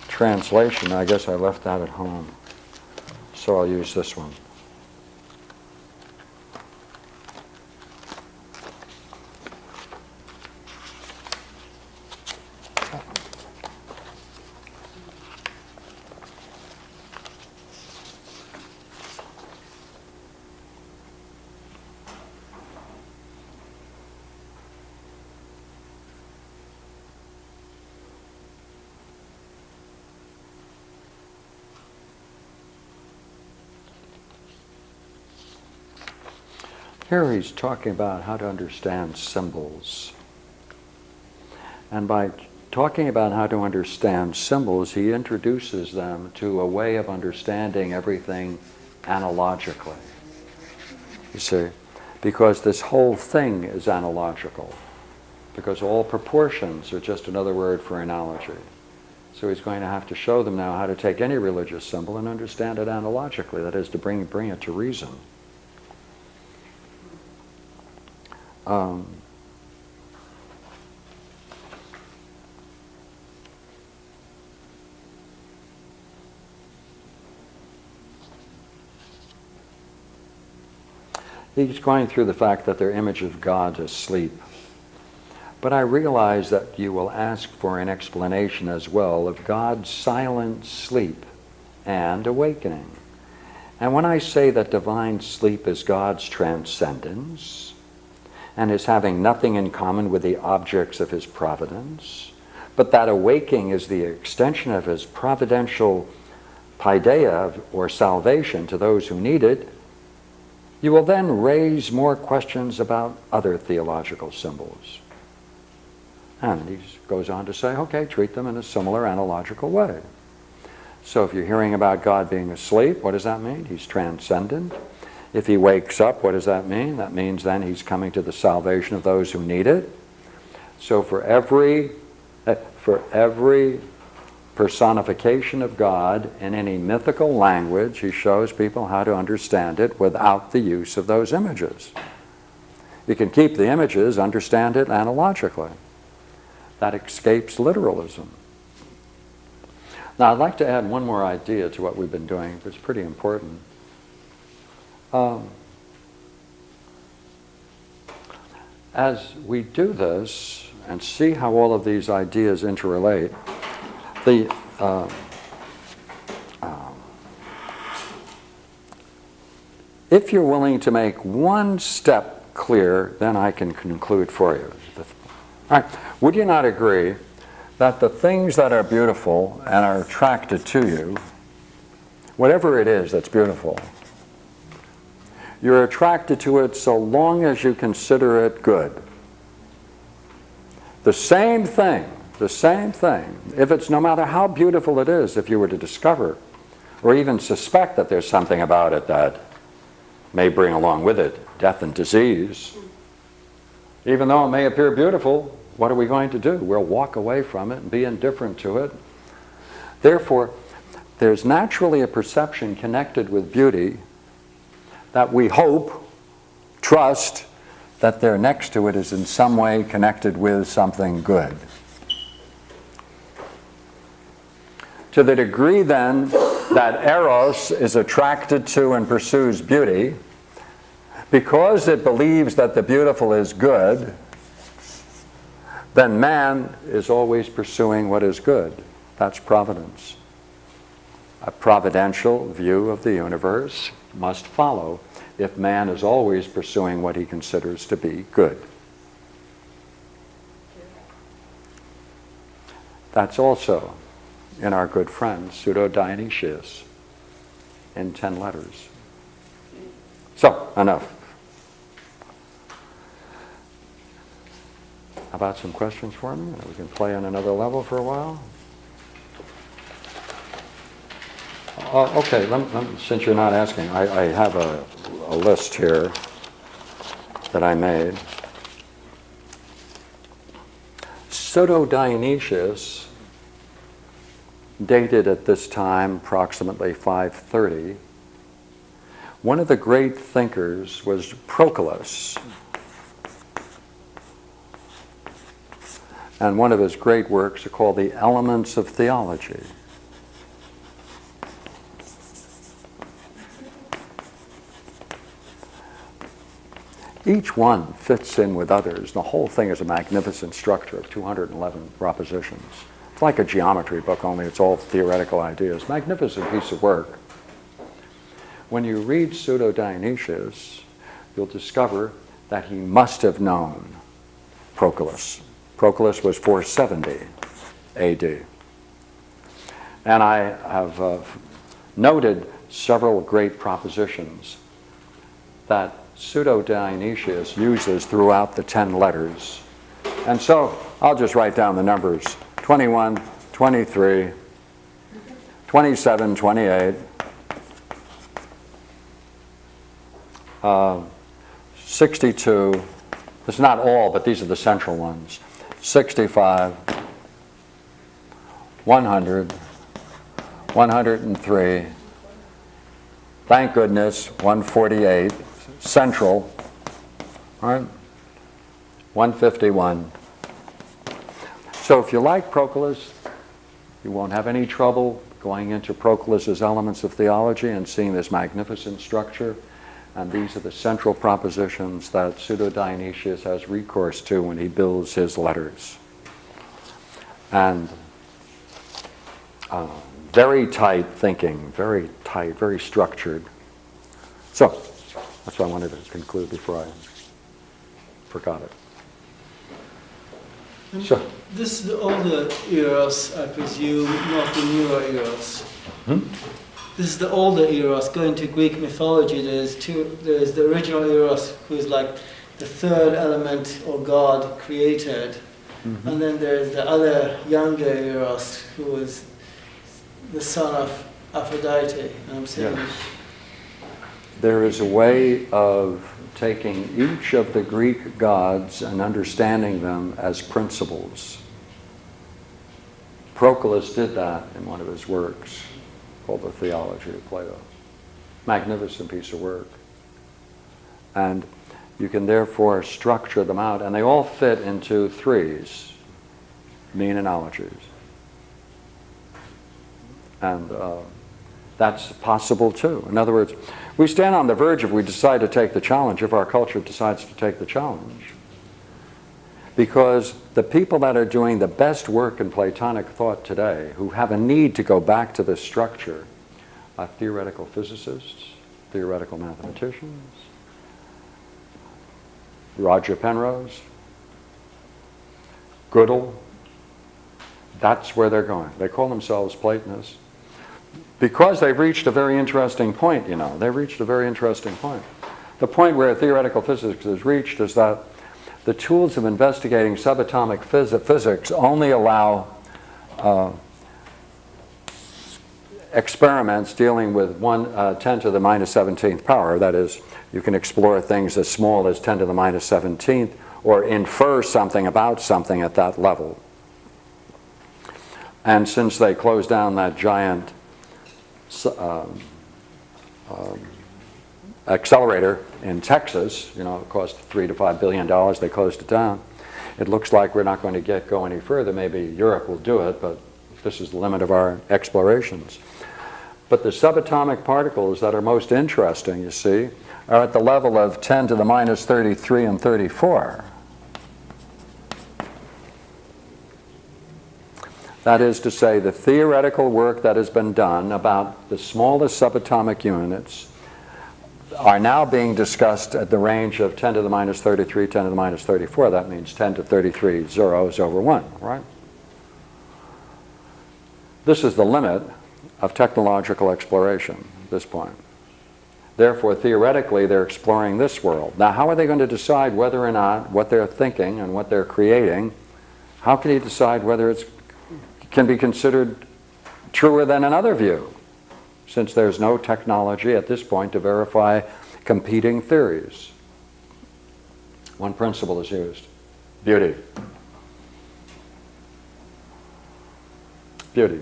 translation. I guess I left that at home, so I'll use this one. Here he's talking about how to understand symbols. And by talking about how to understand symbols, he introduces them to a way of understanding everything analogically. You see, because this whole thing is analogical, because all proportions are just another word for analogy. So he's going to have to show them now how to take any religious symbol and understand it analogically, that is, to bring it to reason. He's going through the fact that their image of God is sleep. But I realize that you will ask for an explanation as well of God's silent sleep and awakening. And when I say that divine sleep is God's transcendence and is having nothing in common with the objects of his providence, but that awaking is the extension of his providential paideia, or salvation, to those who need it, you will then raise more questions about other theological symbols. And he goes on to say, okay, treat them in a similar analogical way. So if you're hearing about God being asleep, what does that mean? He's transcendent. If he wakes up, what does that mean? That means then he's coming to the salvation of those who need it. So for every personification of God in any mythical language, he shows people how to understand it without the use of those images. You can keep the images, understand it analogically. That escapes literalism. Now, I'd like to add one more idea to what we've been doing. It's pretty important. As we do this and see how all of these ideas interrelate, if you're willing to make one step clear, then I can conclude for you. All right. Would you not agree that the things that are beautiful and are attracted to you, whatever it is that's beautiful, you're attracted to it so long as you consider it good? The same thing, if it's, no matter how beautiful it is, if you were to discover or even suspect that there's something about it that may bring along with it death and disease, even though it may appear beautiful, what are we going to do? We'll walk away from it and be indifferent to it. Therefore, there's naturally a perception connected with beauty that we hope, trust, that there next to it is in some way connected with something good. To the degree then that Eros is attracted to and pursues beauty, because it believes that the beautiful is good, then man is always pursuing what is good. That's providence. A providential view of the universe must follow if man is always pursuing what he considers to be good. That's also in our good friend Pseudo-Dionysius in 10 letters. So, enough. How about some questions for me? We can play on another level for a while. Okay, since you're not asking, I have a list here that I made. Pseudo-Dionysius, dated at this time approximately 530, one of the great thinkers was Proclus. And one of his great works are called The Elements of Theology. Each one fits in with others. The whole thing is a magnificent structure of 211 propositions. It's like a geometry book, only it's all theoretical ideas. Magnificent piece of work. When you read Pseudo-Dionysius, you'll discover that he must have known Proclus. Proclus was 470 AD. And I have noted several great propositions that Pseudo-Dionysius uses throughout the 10 letters. And so I'll just write down the numbers: 21, 23, 27, 28, 62. It's not all, but these are the central ones. 65, 100, 103, thank goodness, 148, central, all right, 151. So if you like Proclus, you won't have any trouble going into Proclus's Elements of Theology and seeing this magnificent structure. And these are the central propositions that Pseudo-Dionysius has recourse to when he builds his letters. And very tight thinking, very tight, very structured. So, that's what I wanted to conclude before I forgot it. Sure.
This is the older eros, I presume, not the newer eros.
Hmm?
This is the older eros. Going to Greek mythology, there's the original eros, who is like the third element or god created. Mm-hmm. And then there's the other younger eros, who is the son of Aphrodite. I'm saying.
Yes. There is a way of taking each of the Greek gods and understanding them as principles. Proclus did that in one of his works called The Theology of Plato. Magnificent piece of work. And you can therefore structure them out, and they all fit into threes, mean analogies. And that's possible too. In other words, we stand on the verge if we decide to take the challenge, if our culture decides to take the challenge. Because the people that are doing the best work in Platonic thought today, who have a need to go back to this structure, are theoretical physicists, theoretical mathematicians, Roger Penrose, Gödel. That's where they're going. They call themselves Platonists. Because they've reached a very interesting point, you know. They've reached a very interesting point. The point where theoretical physics has reached is that the tools of investigating subatomic physics only allow experiments dealing with 10 to the minus 17th power. That is, you can explore things as small as 10 to the minus 17th or infer something about something at that level. And since they closed down that giant accelerator in Texas, you know, it cost $3 to $5 billion, they closed it down. It looks like we're not going to go any further. Maybe Europe will do it, but this is the limit of our explorations. But the subatomic particles that are most interesting, you see, are at the level of 10 to the minus 33 and 34. That is to say, the theoretical work that has been done about the smallest subatomic units are now being discussed at the range of 10 to the minus 33, 10 to the minus 34. That means 10 to 33 zeros over 1, right? This is the limit of technological exploration at this point. Therefore, theoretically, they're exploring this world. Now, how are they going to decide whether or not what they're thinking and what they're creating, how can you decide whether it can be considered truer than another view, since there's no technology at this point to verify competing theories? One principle is used: beauty. Beauty.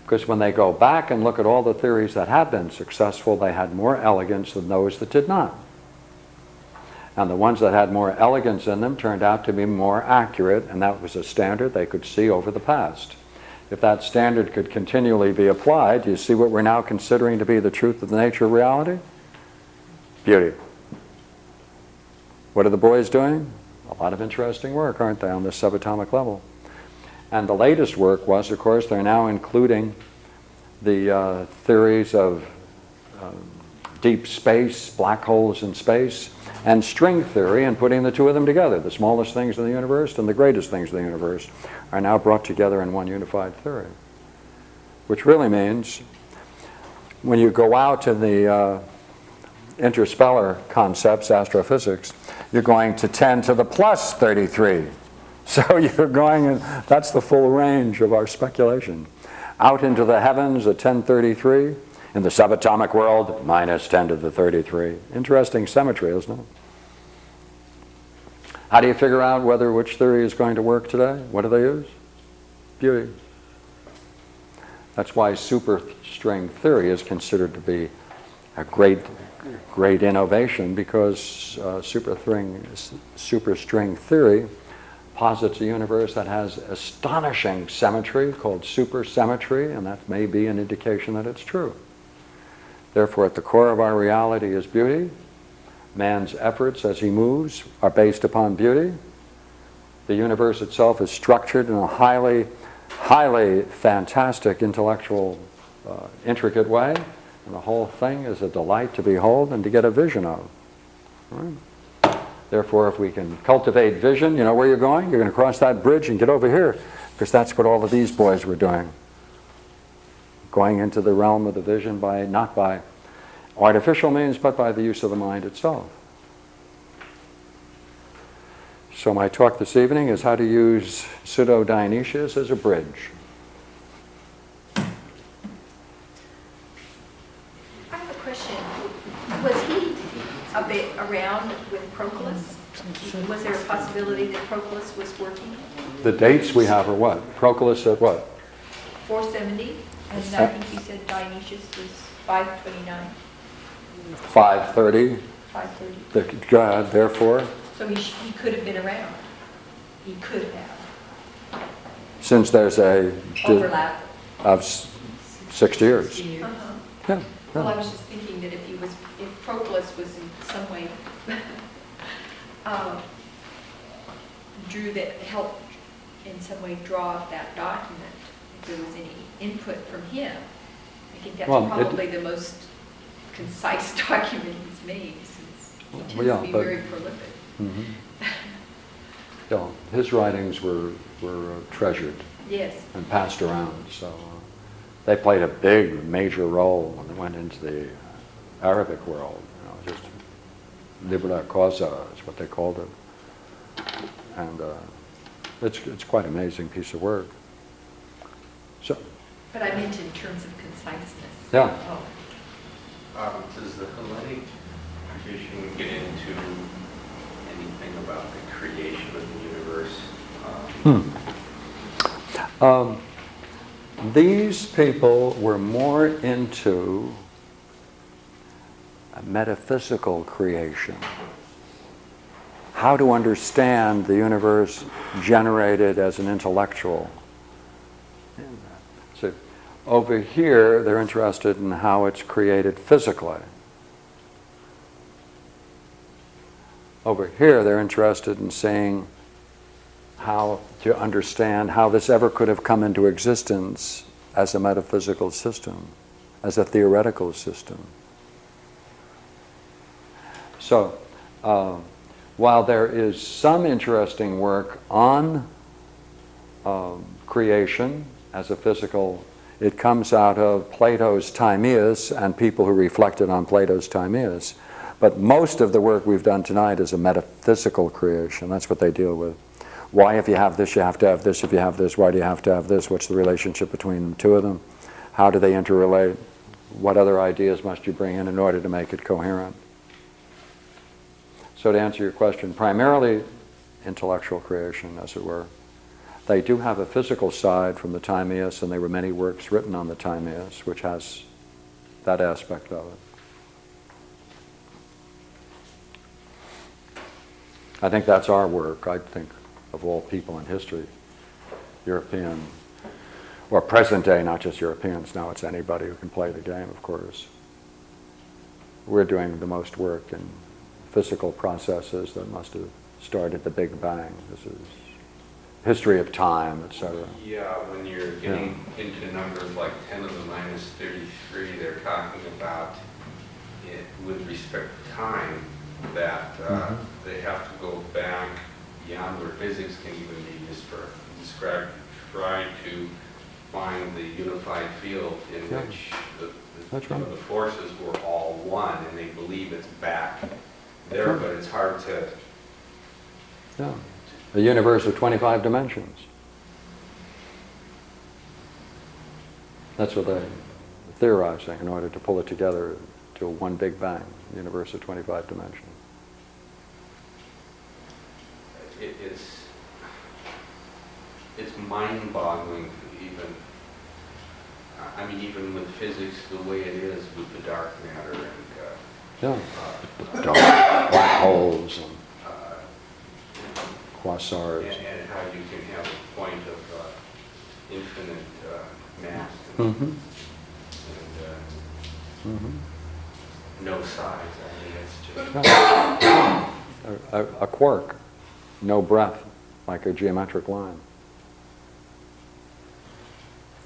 Because when they go back and look at all the theories that have been successful, they had more elegance than those that did not. And the ones that had more elegance in them turned out to be more accurate, and that was a standard they could see over the past. If that standard could continually be applied, do you see what we're now considering to be the truth of the nature of reality? Beauty. What are the boys doing? A lot of interesting work, aren't they, on this subatomic level? And the latest work was, of course, they're now including the theories of deep space, black holes in space, and string theory, and putting the two of them together. The smallest things in the universe and the greatest things in the universe are now brought together in one unified theory. Which really means, when you go out to the interstellar concepts, astrophysics, you're going to 10 to the plus 33. So you're going, that's the full range of our speculation. Out into the heavens at 1033, in the subatomic world, minus 10 to the 33. Interesting symmetry, isn't it? How do you figure out which theory is going to work today? What do they use? Beauty. That's why superstring theory is considered to be a great innovation, because superstring theory posits a universe that has astonishing symmetry called supersymmetry, and that may be an indication that it's true. Therefore, at the core of our reality is beauty, Man's efforts as he moves are based upon beauty. The universe itself is structured in a highly, highly fantastic, intellectual, intricate way. And the whole thing is a delight to behold and to get a vision of. Right? Therefore, if we can cultivate vision, you know where you're going? You're going to cross that bridge and get over here. Because that's what all of these boys were doing. Going into the realm of the vision by, not by artificial means, but by the use of the mind itself. So my talk this evening is how to use pseudo-Dionysius as a bridge.
I have a question. Was he a bit around with Proclus? Was there a possibility that Proclus was working?
The dates we have are what? Proclus at what?
470, and I think you said Dionysius was 529.
530.
530.
The God, therefore,
So he could have been around. He could have.
since there's a
Overlap.
of 60 years.
Uh-huh.
Yeah.
Well, I
yeah.
was just thinking that if Proclus was in some way helped in some way draw up that document, if there was any input from him, I think that's probably the most concise document he's made, since he tends to be very prolific.
Mm-hmm. Yeah, his writings were treasured.
Yes.
And passed around, so they played a big, major role when they went into the Arabic world. You know, just libera causa is what they called it, and it's quite an amazing piece of work. So.
But I meant in terms of conciseness.
Yeah.
Oh.
Does the Hellenic tradition get into anything about the creation of the universe?
These people were more into a metaphysical creation. How to understand the universe generated as an intellectual. So over here, they're interested in how it's created physically. Over here, they're interested in seeing how to understand how this ever could have come into existence as a metaphysical system, as a theoretical system. So, while there is some interesting work on creation as a physical, it comes out of Plato's Timaeus and people who reflected on Plato's Timaeus. But most of the work we've done tonight is a metaphysical creation. That's what they deal with. Why, if you have this, you have to have this. If you have this, why do you have to have this? What's the relationship between the two of them? How do they interrelate? What other ideas must you bring in order to make it coherent? So to answer your question, primarily intellectual creation, as it were. They do have a physical side from the Timaeus, and there were many works written on the Timaeus, which has that aspect of it. I think that's our work. I think of all people in history, European, or present day, not just Europeans, now it's anybody who can play the game, of course. We're doing the most work in physical processes that must have started the Big Bang. This is history of time, etc.
Yeah, when you're getting into numbers like 10 to the minus 33, they're talking about it with respect to time, that they have to go back beyond where physics can even be described, try to find the unified field in which the forces were all one, and they believe it's back there, but it's hard to...
Yeah. A universe of 25 dimensions. That's what they're theorizing in order to pull it together to one Big Bang, a universe of 25 dimensions.
It's mind-boggling even, I mean, even with physics the way it is with the dark matter and
dark black holes and quasars.
and how you can have a point of infinite mass. no size. I mean, it's just...
A quark, no breadth, like a geometric line.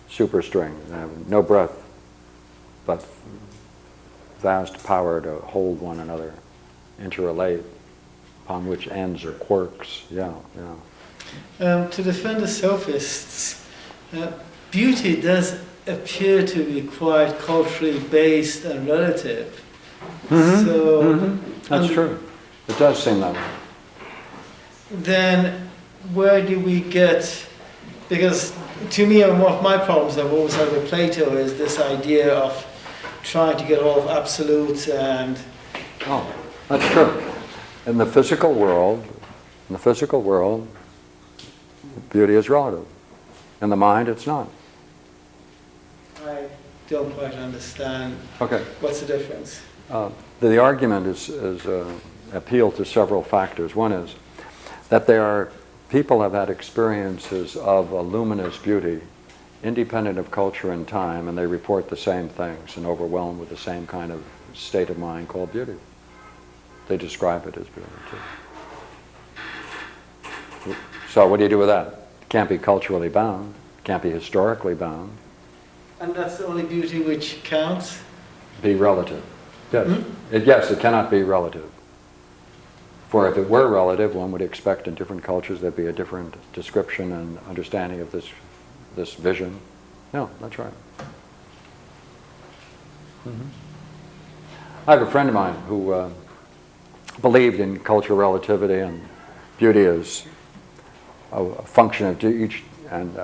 Superstring, no breadth, but vast power to hold one another, interrelate, upon which ends are quarks. Yeah, yeah.
To defend the sophists, beauty does appear to be quite culturally based and relative.
Mm-hmm.
So,
mm-hmm. That's true. It does seem that way.
Then, where do we get? Because to me, one of my problems I've always had with Plato is this idea of trying to get all of absolutes and.
Oh, that's true. In the physical world, beauty is relative. In the mind, it's not.
I don't quite understand.
Okay.
What's the difference?
The argument is appeal to several factors. One is that people have had experiences of a luminous beauty, independent of culture and time, and they report the same things and overwhelmed with the same kind of state of mind called beauty. They describe it as beauty too. So what do you do with that? It can't be culturally bound. It can't be historically bound.
And that's the only beauty which counts?
Be relative. Yes.
Mm-hmm.
Yes, it cannot be relative. For if it were relative, one would expect in different cultures there'd be a different description and understanding of this vision. No, that's right. Mm-hmm. I have a friend of mine who believed in cultural relativity and beauty as a function of each and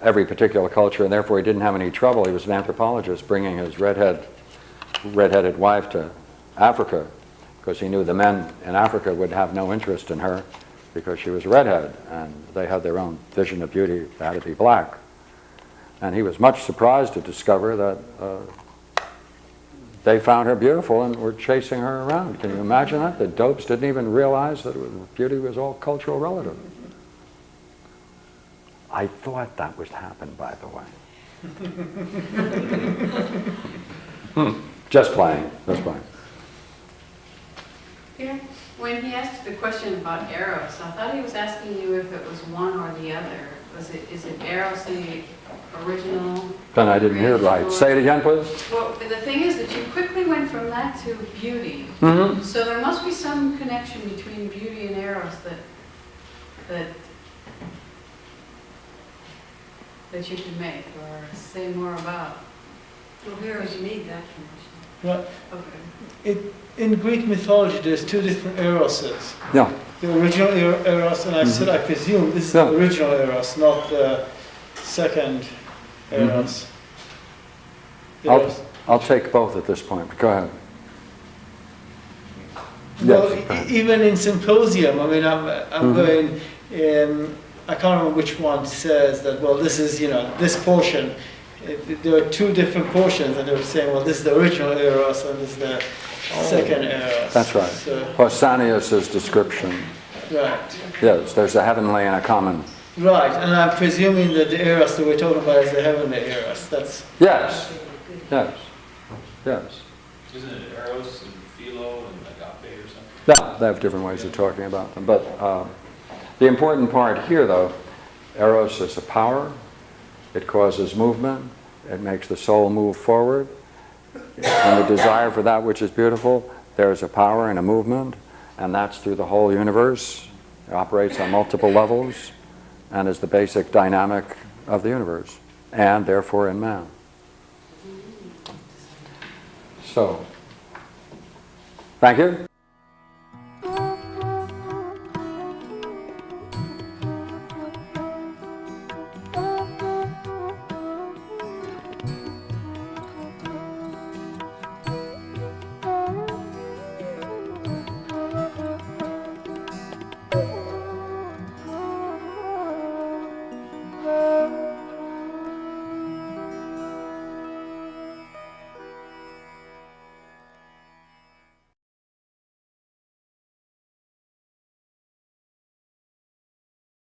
every particular culture, and therefore he didn't have any trouble. He was an anthropologist bringing his redheaded wife to Africa, because he knew the men in Africa would have no interest in her because she was a redhead, and they had their own vision of beauty. They had to be black. And he was much surprised to discover that they found her beautiful and were chasing her around. Can you imagine that? The dopes didn't even realize that beauty was all cultural relative. I thought that would happen, by the way. Just playing.
Yeah. When he asked the question about Eros, I thought he was asking you if it was one or the other. Is it Eros the original?
Then I didn't hear it right. Say it again, please.
Well, the thing is that you quickly went from that to beauty.
Mm-hmm.
So there must be some connection between beauty and Eros that you could make or say more about.
Well, where would you need that connection?
Right.
Okay.
In Greek mythology, there's two different Eroses.
Yeah.
The original Eros, and I said I presume this is the original Eros, not the second Eros.
I'll take both at this point. Go ahead.
Well,
Yes,
even in Symposium, I mean, I'm going. I can't remember which one says that. Well, this is this portion. There are two different portions, and they were saying, well, this is the original Eros, and this is the second Eros.
That's right.
So,
Pausanias' description.
right.
Yes, there's a heavenly and a common.
Right, and I'm presuming that the Eros that we're talking about is the heavenly Eros. That's
Yes. Yes.
Isn't it Eros and Philo and Agape or something?
Yeah, they have different ways of talking about them. But the important part here, though, Eros is a power. It causes movement. It makes the soul move forward. And the desire for that which is beautiful, there is a power and a movement, and that's through the whole universe. It operates on multiple levels and is the basic dynamic of the universe, and therefore in man. So, thank you.